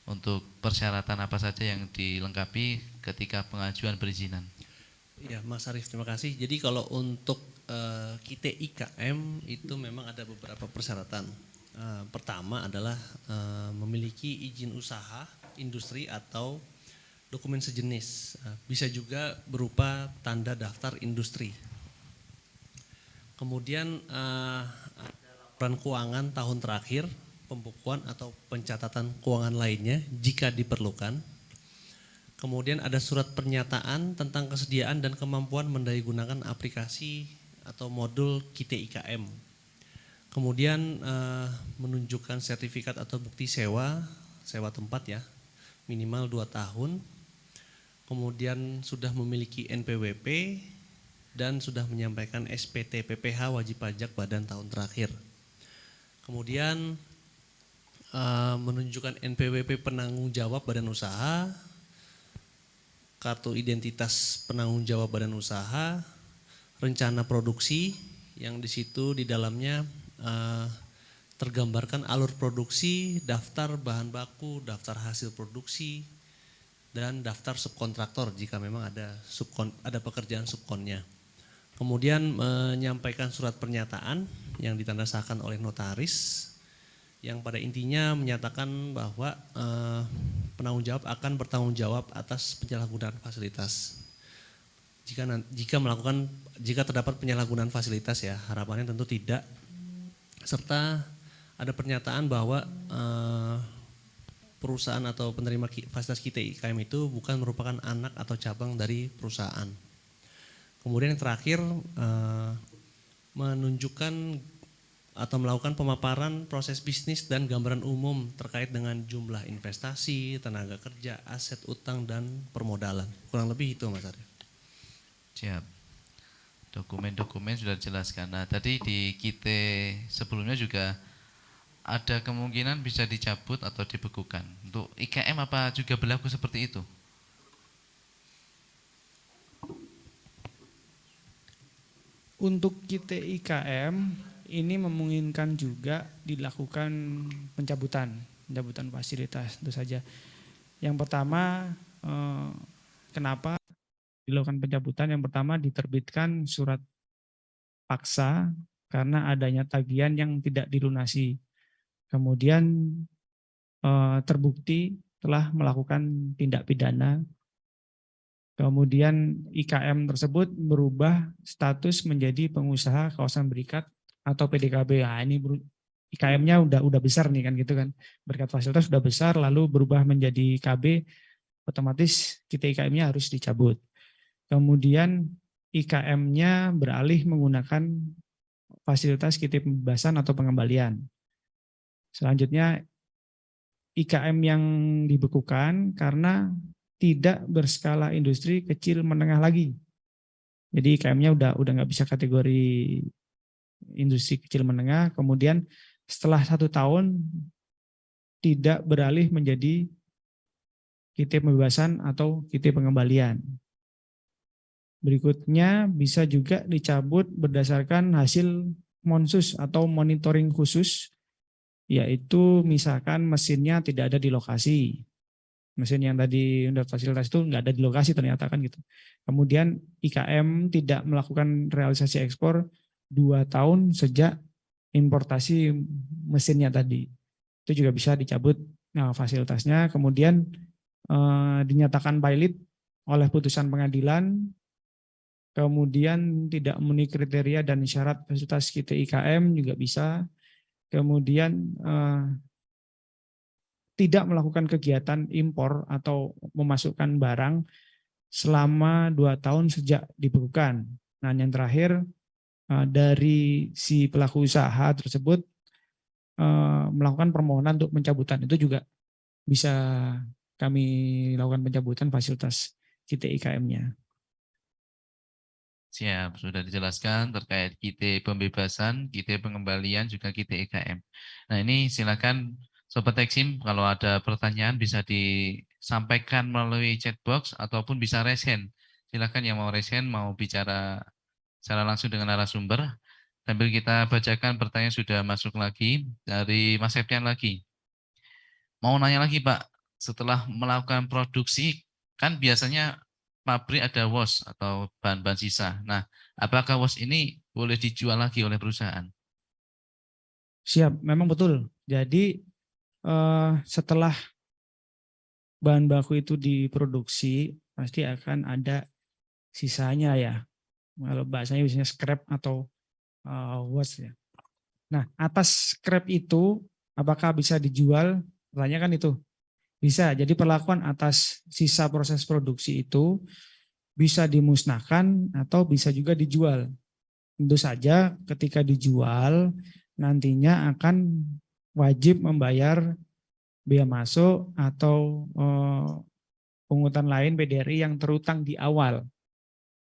untuk persyaratan apa saja yang dilengkapi ketika pengajuan perizinan? Ya, Mas Arief, terima kasih. Jadi kalau untuk KIT-IKM itu memang ada beberapa persyaratan. Pertama adalah memiliki izin usaha industri atau dokumen sejenis. Bisa juga berupa tanda daftar industri. Kemudian laporan keuangan tahun terakhir, pembukuan atau pencatatan keuangan lainnya jika diperlukan. Kemudian ada surat pernyataan tentang kesediaan dan kemampuan mendayaguna aplikasi atau modul KIT-IKM. Kemudian menunjukkan sertifikat atau bukti sewa tempat ya, minimal 2 tahun. Kemudian sudah memiliki NPWP dan sudah menyampaikan SPT PPH wajib pajak badan tahun terakhir. Kemudian menunjukkan NPWP penanggung jawab badan usaha, kartu identitas penanggung jawab badan usaha, rencana produksi yang di situ di dalamnya tergambarkan alur produksi, daftar bahan baku, daftar hasil produksi, dan daftar subkontraktor jika memang ada pekerjaan subkonnya. Kemudian menyampaikan surat pernyataan yang ditandatangan oleh notaris yang pada intinya menyatakan bahwa penanggung jawab akan bertanggung jawab atas penyalahgunaan fasilitas. Jika terdapat penyalahgunaan fasilitas ya, harapannya tentu tidak. Serta ada pernyataan bahwa perusahaan atau penerima fasilitas KIT-IKM itu bukan merupakan anak atau cabang dari perusahaan. Kemudian yang terakhir menunjukkan atau melakukan pemaparan proses bisnis dan gambaran umum terkait dengan jumlah investasi, tenaga kerja, aset utang, dan permodalan. Kurang lebih itu Mas Arief. Siap. Dokumen-dokumen sudah dijelaskan. Nah tadi di KIT sebelumnya juga ada kemungkinan bisa dicabut atau dibekukan. Untuk IKM apa juga berlaku seperti itu? Untuk KIT-IKM ini memungkinkan juga dilakukan pencabutan fasilitas tentu saja. Yang pertama, kenapa dilakukan pencabutan? Yang pertama diterbitkan surat paksa karena adanya tagihan yang tidak dilunasi. Kemudian terbukti telah melakukan tindak pidana. Kemudian IKM tersebut berubah status menjadi pengusaha kawasan berikat atau PDKB. Nah, ini IKM-nya udah besar nih kan gitu kan. Berikat fasilitas sudah besar lalu berubah menjadi KB, otomatis IKM-nya harus dicabut. Kemudian IKM-nya beralih menggunakan fasilitas KIT pembebasan atau pengembalian. Selanjutnya IKM yang dibekukan karena tidak berskala industri kecil menengah lagi. Jadi IKM-nya udah nggak bisa kategori industri kecil menengah. Kemudian setelah 1 tahun tidak beralih menjadi QT pembebasan atau QT pengembalian. Berikutnya bisa juga dicabut berdasarkan hasil monsus atau monitoring khusus, yaitu misalkan mesinnya tidak ada di lokasi. Mesin yang tadi unit fasilitas itu nggak ada di lokasi ternyata kan gitu. Kemudian IKM tidak melakukan realisasi ekspor 2 tahun sejak importasi mesinnya tadi. Itu juga bisa dicabut fasilitasnya. Kemudian dinyatakan valid oleh putusan pengadilan, kemudian tidak memenuhi kriteria dan syarat fasilitas QT IKM juga bisa. Kemudian tidak melakukan kegiatan impor atau memasukkan barang selama 2 tahun sejak dibekukan. Nah, yang terakhir dari si pelaku usaha tersebut melakukan permohonan untuk pencabutan, itu juga bisa kami lakukan pencabutan fasilitas QT IKM-nya. Siap, sudah dijelaskan terkait QT pembebasan, QT pengembalian, juga QT IKM. Nah ini silakan Sobat Eksim, kalau ada pertanyaan bisa disampaikan melalui chatbox ataupun bisa raise hand. Silakan yang mau raise hand, mau bicara secara langsung dengan narasumber. Sambil kita bacakan pertanyaan sudah masuk lagi dari Mas Septian lagi. Mau nanya lagi Pak, setelah melakukan produksi kan biasanya pabrik ada wash atau bahan-bahan sisa. Nah, apakah wash ini boleh dijual lagi oleh perusahaan? Siap, memang betul. Jadi setelah bahan baku itu diproduksi, pasti akan ada sisanya ya. Kalau bahasanya biasanya scrap atau waste ya. Nah, atas scrap itu apakah bisa dijual? Pertanyaan kan itu. Bisa. Jadi perlakuan atas sisa proses produksi itu bisa dimusnahkan atau bisa juga dijual. Tentu saja ketika dijual nantinya akan wajib membayar bea masuk atau pungutan lain PDRI yang terutang di awal.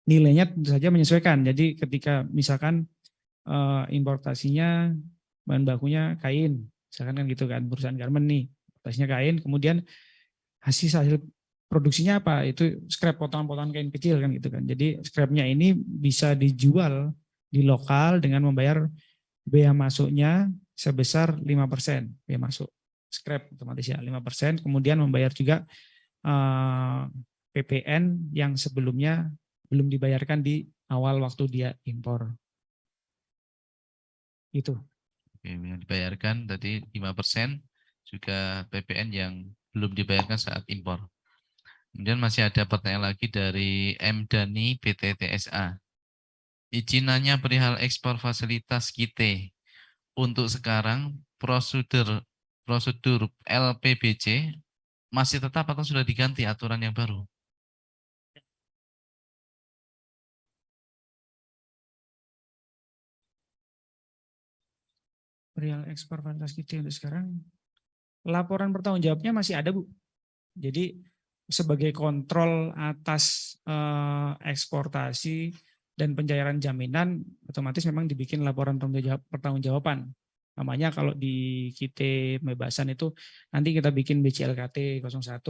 Nilainya tentu saja menyesuaikan. Jadi ketika misalkan importasinya bahan bakunya kain, misalkan kan gitu kan, perusahaan garment nih, importasinya kain, kemudian hasil produksinya apa? Itu scrap, potongan-potongan kain kecil kan gitu kan. Jadi scrapnya ini bisa dijual di lokal dengan membayar bea masuknya sebesar 5% bea masuk. Scrap otomatis ya 5%, kemudian membayar juga PPN yang sebelumnya belum dibayarkan di awal waktu dia impor. Itu. Oke, yang dibayarkan tadi 5%, juga PPN yang belum dibayarkan saat impor. Kemudian masih ada pertanyaan lagi dari M. Dani PTTSA. Izinannya perihal ekspor fasilitas QT. Untuk sekarang prosedur LPBC masih tetap atau sudah diganti aturan yang baru? Real ekspor fasilitas QT untuk sekarang, laporan pertanggungjawabnya masih ada Bu. Jadi sebagai kontrol atas eksportasi dan pencairan jaminan, otomatis memang dibikin laporan pertanggungjawaban. Namanya kalau di QT pembebasan itu nanti kita bikin BCLKT 01,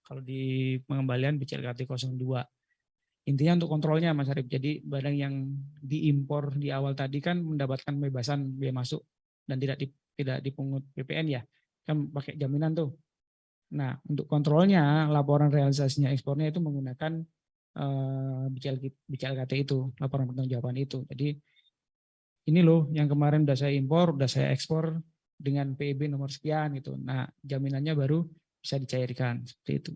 kalau di pengembalian BCLKT 02. Intinya untuk kontrolnya Mas Arif. Jadi barang yang diimpor di awal tadi kan mendapatkan pembebasan biaya masuk dan tidak dipungut PPN ya. Kan pakai jaminan tuh. Nah, untuk kontrolnya laporan realisasinya ekspornya itu menggunakan BCLKT itu, laporan pertanggungjawaban itu. Jadi ini loh yang kemarin udah saya impor, udah saya ekspor dengan PIB nomor sekian gitu. Nah, jaminannya baru bisa dicairkan seperti itu.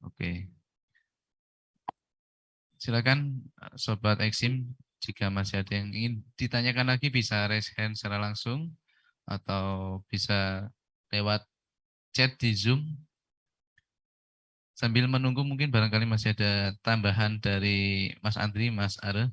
Oke. Silakan Sobat Eksim, jika masih ada yang ingin ditanyakan lagi bisa raise hand secara langsung atau bisa lewat chat di Zoom. Sambil menunggu mungkin barangkali masih ada tambahan dari Mas Andri, Mas Are.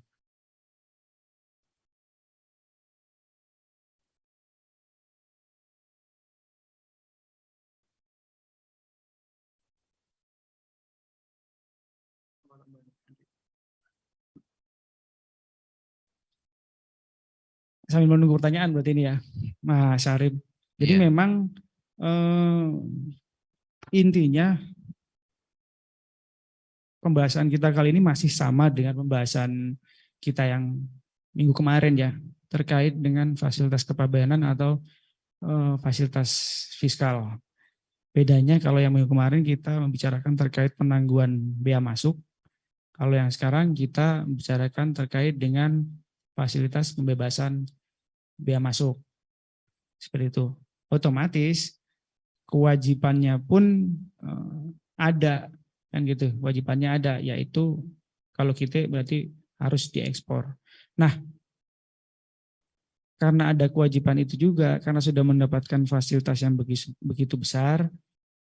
Sambil menunggu pertanyaan berarti ini ya, Mas Arif. Jadi Iya. memang intinya pembahasan kita kali ini masih sama dengan pembahasan kita yang minggu kemarin ya, terkait dengan fasilitas kepabeanan atau fasilitas fiskal. Bedanya kalau yang minggu kemarin kita membicarakan terkait penangguhan bea masuk, kalau yang sekarang kita membicarakan terkait dengan fasilitas pembebasan bea masuk. Seperti itu. Otomatis kewajibannya pun ada, kan gitu. Kewajibannya ada, yaitu kalau kita berarti harus diekspor. Nah, karena ada kewajiban itu juga, karena sudah mendapatkan fasilitas yang begitu besar,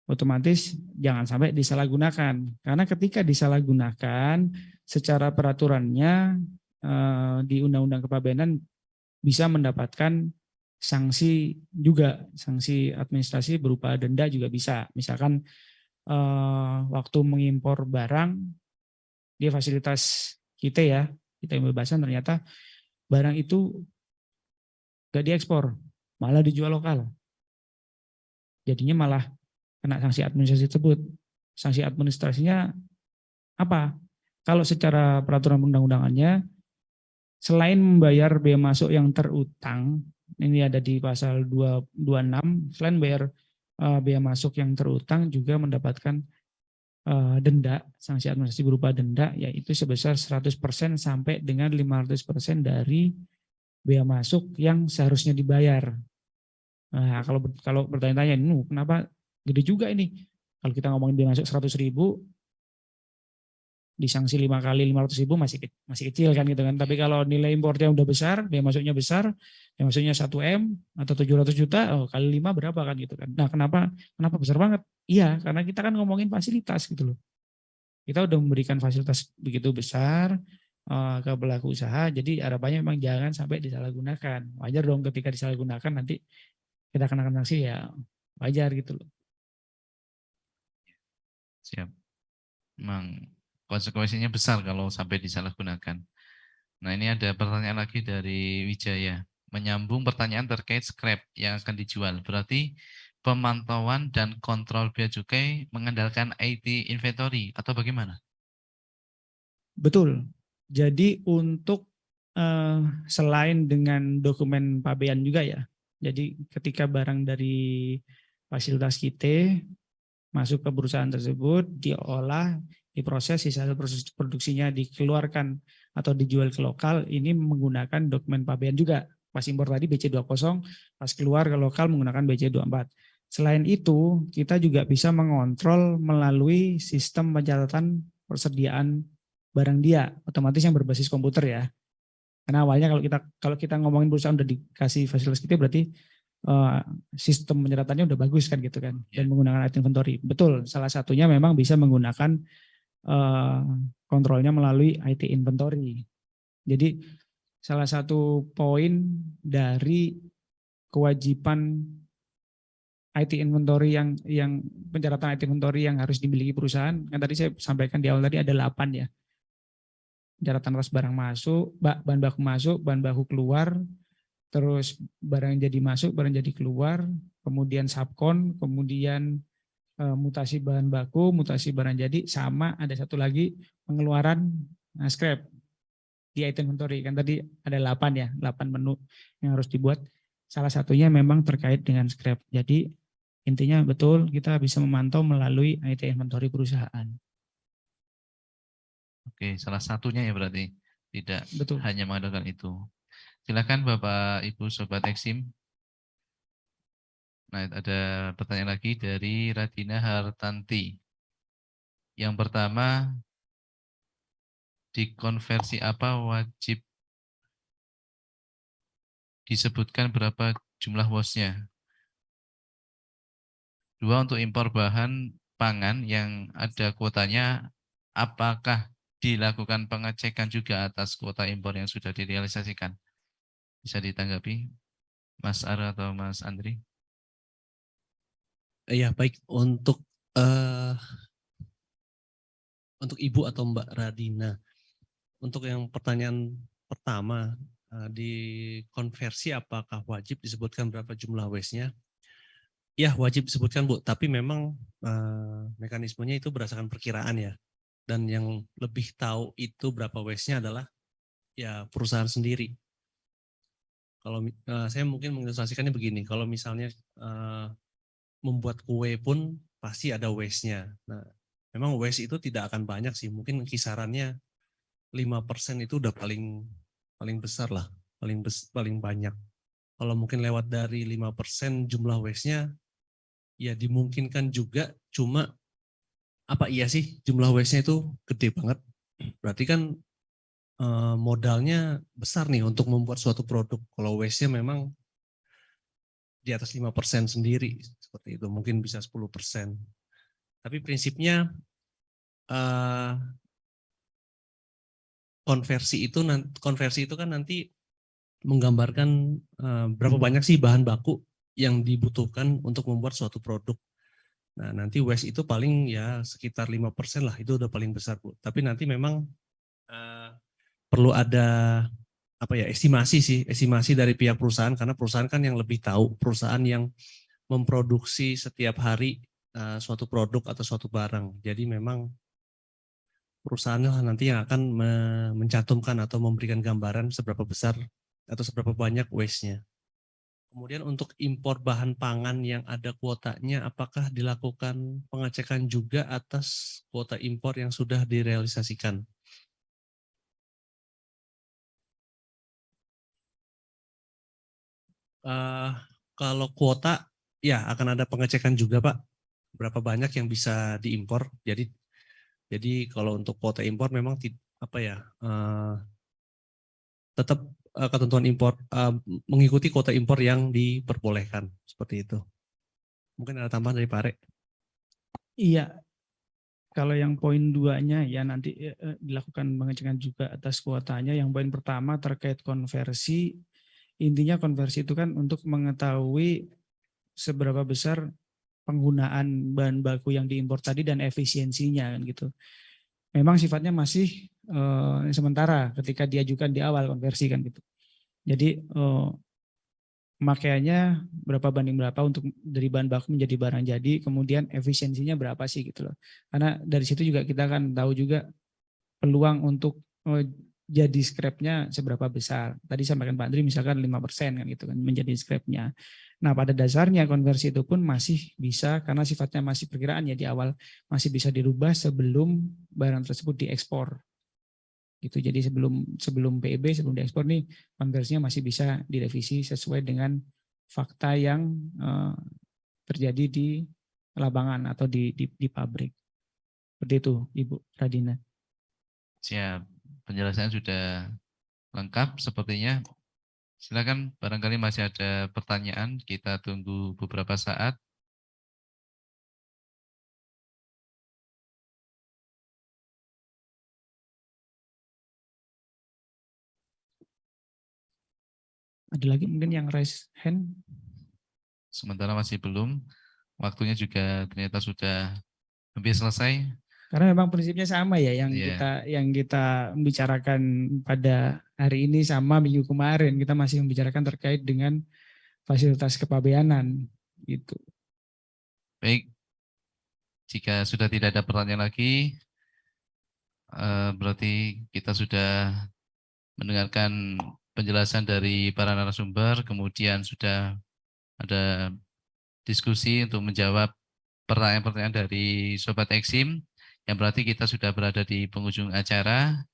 otomatis jangan sampai disalahgunakan. Karena ketika disalahgunakan, secara peraturannya di Undang-Undang Kepabeanan bisa mendapatkan sanksi juga, sanksi administrasi berupa denda juga bisa. Misalkan waktu mengimpor barang, dia fasilitas kita ya, kita yang bebasan ternyata barang itu gak diekspor, malah dijual lokal. Jadinya malah kena sanksi administrasi tersebut. Sanksi administrasinya apa? Kalau secara peraturan undang-undangannya, selain membayar bea masuk yang terutang, ini ada di pasal 226, selain bayar bea masuk yang terutang juga mendapatkan denda, sanksi administrasi berupa denda, yaitu sebesar 100% sampai dengan 500% dari bea masuk yang seharusnya dibayar. Nah, kalau bertanya-tanya, kenapa gede juga ini? Kalau kita ngomongin bea masuk 100.000, disanksi 5 kali 500.000 masih kecil kan gitu kan. Tapi kalau nilai impornya udah besar, bea masuknya besar, bea masuknya 1M atau 700 juta, kali 5 berapa kan gitu kan. Nah, kenapa besar banget? Iya, karena kita kan ngomongin fasilitas gitu loh. Kita udah memberikan fasilitas begitu besar ke pelaku usaha, jadi harapannya memang jangan sampai disalahgunakan. Wajar dong ketika disalahgunakan nanti kita kenakan sanksi, ya wajar gitu loh. Siap. Memang konsekuensinya besar kalau sampai disalahgunakan. Nah, ini ada pertanyaan lagi dari Wijaya. Menyambung pertanyaan terkait scrap yang akan dijual. Berarti pemantauan dan kontrol bea cukai mengandalkan IT inventory atau bagaimana? Betul. Jadi untuk selain dengan dokumen pabean juga ya. Jadi ketika barang dari fasilitas kita masuk ke perusahaan tersebut, diolah, diproses, sisa proses produksinya dikeluarkan atau dijual ke lokal, ini menggunakan dokumen pabean juga. Pas impor tadi BC20, pas keluar ke lokal menggunakan BC24. Selain itu, kita juga bisa mengontrol melalui sistem pencatatan persediaan barang dia, otomatis yang berbasis komputer ya. Karena awalnya kalau kita ngomongin perusahaan udah dikasih fasilitas kita, berarti sistem pencatatannya udah bagus kan gitu kan, dan menggunakan IT inventory. Betul, salah satunya memang bisa menggunakan kontrolnya melalui IT inventory. Jadi salah satu poin dari kewajiban IT inventory yang pencatatan IT inventory yang harus dimiliki perusahaan, kan tadi saya sampaikan di awal tadi ada 8 ya. Pencatatan atas barang masuk, bahan baku masuk, bahan baku keluar, terus barang jadi masuk, barang jadi keluar, kemudian subkon, kemudian mutasi bahan baku, mutasi barang jadi, sama ada satu lagi pengeluaran scrap di item inventory. Kan tadi ada 8 ya, 8 menu yang harus dibuat. Salah satunya memang terkait dengan scrap. Jadi intinya betul kita bisa memantau melalui IT inventory perusahaan. Oke, salah satunya ya berarti. Tidak Betul. hanya mengandalkan itu. Silakan Bapak Ibu Sobat Eksim. Nah, ada pertanyaan lagi dari Radina Hartanti. Yang pertama, di konversi apa wajib disebutkan berapa jumlah WOS-nya? 2, untuk impor bahan pangan yang ada kuotanya, apakah dilakukan pengecekan juga atas kuota impor yang sudah direalisasikan? Bisa ditanggapi Mas Ara atau Mas Andri? Ya, baik. Untuk Ibu atau Mbak Radina, untuk yang pertanyaan pertama, di konversi apakah wajib disebutkan berapa jumlah waste-nya? Ya wajib disebutkan Bu, tapi memang mekanismenya itu berdasarkan perkiraan ya. Dan yang lebih tahu itu berapa waste-nya adalah ya perusahaan sendiri. Kalau saya mungkin mengilustrasikannya begini, kalau misalnya membuat kue pun pasti ada waste-nya. Nah, memang waste itu tidak akan banyak sih, mungkin kisarannya 5% itu udah paling besar lah, paling banyak. Kalau mungkin lewat dari 5% jumlah waste-nya, ya dimungkinkan juga, cuma apa iya sih jumlah waste-nya itu gede banget? Berarti kan modalnya besar nih untuk membuat suatu produk. Kalau waste-nya memang di atas 5% sendiri, seperti itu, mungkin bisa 10%. Tapi prinsipnya konversi itu kan nanti menggambarkan berapa banyak sih bahan baku yang dibutuhkan untuk membuat suatu produk. Nah, nanti waste itu paling ya sekitar 5% lah, itu udah paling besar Bu. Tapi nanti memang perlu ada estimasi dari pihak perusahaan, karena perusahaan kan yang lebih tahu, perusahaan yang memproduksi setiap hari suatu produk atau suatu barang. Jadi memang perusahaan nanti yang akan mencantumkan atau memberikan gambaran seberapa besar atau seberapa banyak waste-nya. Kemudian untuk impor bahan pangan yang ada kuotanya, apakah dilakukan pengecekan juga atas kuota impor yang sudah direalisasikan? Kalau kuota, ya akan ada pengecekan juga Pak. Berapa banyak yang bisa diimpor. Jadi kalau untuk kuota impor memang tetap ketentuan impor mengikuti kuota impor yang diperbolehkan, seperti itu. Mungkin ada tambahan dari Pak Are? Iya, kalau yang poin 2-nya ya nanti dilakukan pengecekan juga atas kuotanya. Yang poin pertama terkait konversi, intinya konversi itu kan untuk mengetahui seberapa besar penggunaan bahan baku yang diimpor tadi dan efisiensinya kan gitu. Memang sifatnya masih sementara ketika diajukan di awal konversi kan gitu. Jadi pemakaiannya berapa banding berapa untuk dari bahan baku menjadi barang jadi, kemudian efisiensinya berapa sih gitu loh. Karena dari situ juga kita kan tahu juga peluang untuk jadi scrap-nya seberapa besar. Tadi sampaikan Pak Andri misalkan 5% kan gitu kan menjadi scrap-nya. Nah, pada dasarnya konversi itu pun masih bisa karena sifatnya masih perkiraan ya di awal, masih bisa dirubah sebelum barang tersebut diekspor. Gitu. Jadi sebelum PEB, sebelum diekspor nih konversinya masih bisa direvisi sesuai dengan fakta yang terjadi di lapangan atau di pabrik. Seperti itu, Ibu Radina. Siap, penjelasannya sudah lengkap sepertinya. Silakan, barangkali masih ada pertanyaan, kita tunggu beberapa saat. Ada lagi mungkin yang raise hand? Sementara masih belum, waktunya juga ternyata sudah hampir selesai. Karena memang prinsipnya sama ya yang kita bicarakan pada hari ini sama minggu kemarin, kita masih membicarakan terkait dengan fasilitas kepabeanan gitu. Baik, jika sudah tidak ada pertanyaan lagi, berarti kita sudah mendengarkan penjelasan dari para narasumber, kemudian sudah ada diskusi untuk menjawab pertanyaan-pertanyaan dari Sobat Eksim, yang berarti kita sudah berada di penghujung acara.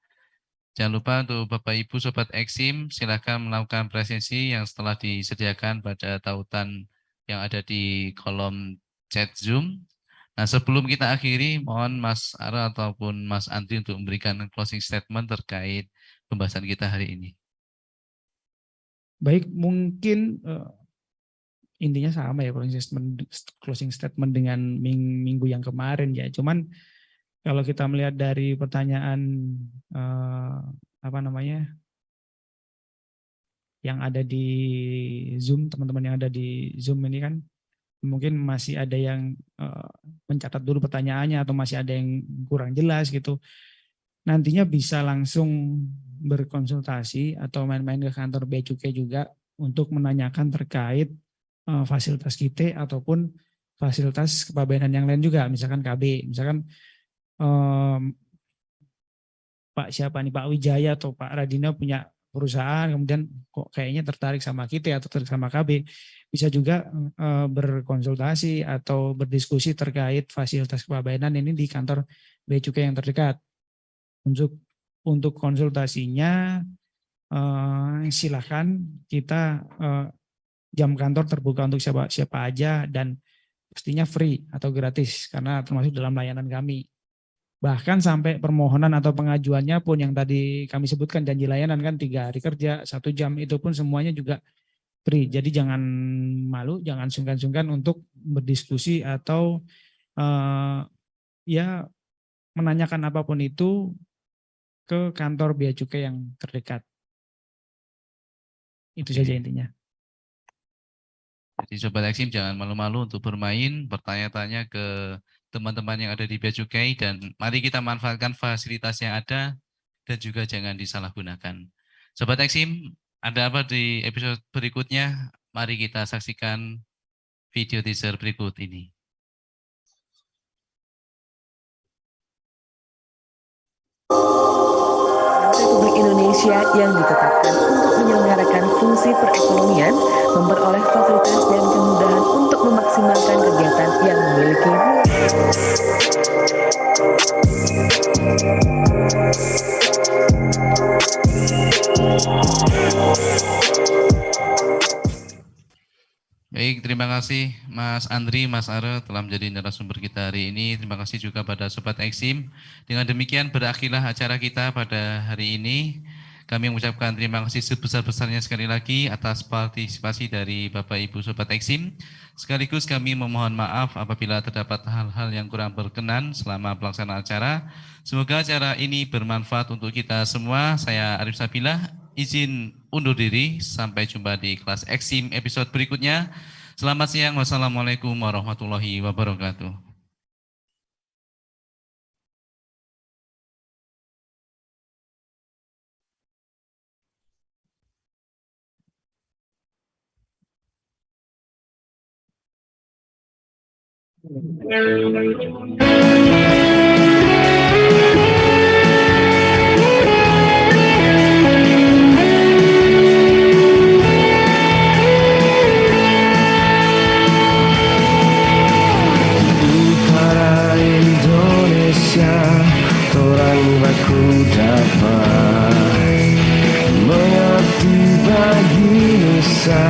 Jangan lupa untuk Bapak Ibu Sobat Eksim, silakan melakukan presensi yang setelah disediakan pada tautan yang ada di kolom chat Zoom. Nah, sebelum kita akhiri, mohon Mas Ara ataupun Mas Andri untuk memberikan closing statement terkait pembahasan kita hari ini. Baik, mungkin intinya sama ya closing statement dengan minggu yang kemarin ya. Cuman kalau kita melihat dari pertanyaan yang ada di Zoom, teman-teman yang ada di Zoom ini kan mungkin masih ada yang mencatat dulu pertanyaannya atau masih ada yang kurang jelas gitu. Nantinya bisa langsung berkonsultasi atau main-main ke kantor Bea Cukai juga untuk menanyakan terkait fasilitas KITE ataupun fasilitas kepabeanan yang lain juga, misalkan KB, misalkan Pak siapa nih, Pak Wijaya atau Pak Radina punya perusahaan, kemudian kok kayaknya tertarik sama KITE atau tertarik sama KB, bisa juga berkonsultasi atau berdiskusi terkait fasilitas kepabeanan ini di kantor Bea Cukai yang terdekat. Untuk konsultasinya silakan, kita jam kantor terbuka untuk siapa aja dan pastinya free atau gratis karena termasuk dalam layanan kami. Bahkan sampai permohonan atau pengajuannya pun yang tadi kami sebutkan janji layanan kan 3 hari kerja, 1 jam, itu pun semuanya juga free. Jadi jangan malu, jangan sungkan-sungkan untuk berdiskusi atau ya menanyakan apapun itu ke kantor Bea Cukai yang terdekat. Itu saja intinya. Jadi Sobat Eksim jangan malu-malu untuk bermain, bertanya-tanya ke teman-teman yang ada di Bea Cukai, dan mari kita manfaatkan fasilitas yang ada dan juga jangan disalahgunakan. Sobat Eksim, ada apa di episode berikutnya? Mari kita saksikan video teaser berikut ini. Republik Indonesia yang ditetapkan untuk menyelenggarakan fungsi perekonomian memperoleh fasilitas dan kemudahan untuk memaksimalkan kegiatan yang memiliki Baik, terima kasih Mas Andri, Mas Ara telah menjadi narasumber kita hari ini. Terima kasih juga pada Sobat Eksim. Dengan demikian berakhirlah acara kita pada hari ini. Kami mengucapkan terima kasih sebesar-besarnya sekali lagi atas partisipasi dari Bapak Ibu Sobat Eksim. Sekaligus kami memohon maaf apabila terdapat hal-hal yang kurang berkenan selama pelaksanaan acara. Semoga acara ini bermanfaat untuk kita semua. Saya Arif Sabilah, izin undur diri. Sampai jumpa di kelas Eksim episode berikutnya. Selamat siang. Wassalamualaikum warahmatullahi wabarakatuh. Utara Indonesia, torang baku dapat mengabdi bagi nusa,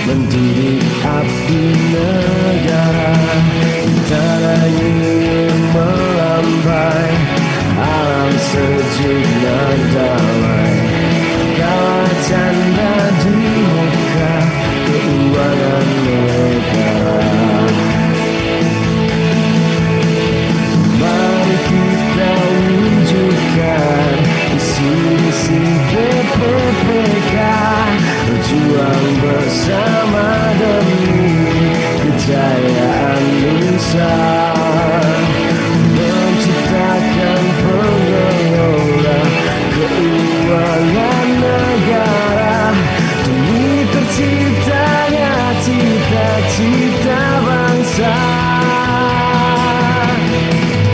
mendidik abdi negara. Tanah ingin melambai, alam sejuk dan damai. Kala canda di muka keuangan negara. Mari kita wujudkan visi-misi BPPK, berjuang bersama demi kejayaan Nusa, menciptakan pengelola keuangan negara demi terciptanya cita-cita bangsa.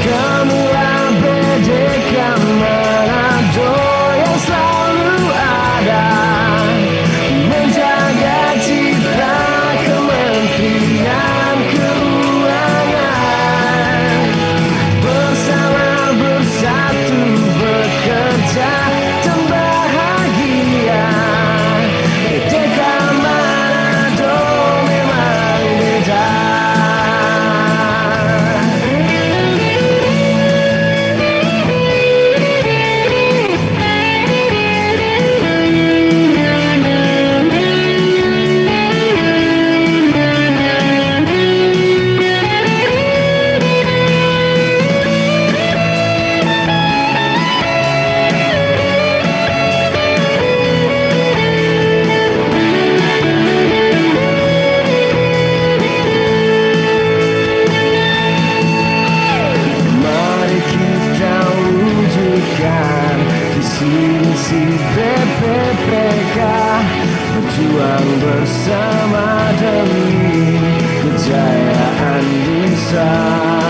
Kamulah BDK Manado yang selalu ada menjaga citra Kementerian Keuangan. Bersama bersatu bekerja dan bahagia. BDK Manado memang beda. Visi-misi BPPK, berjuang bersama dengan demi kejayaan bangsa.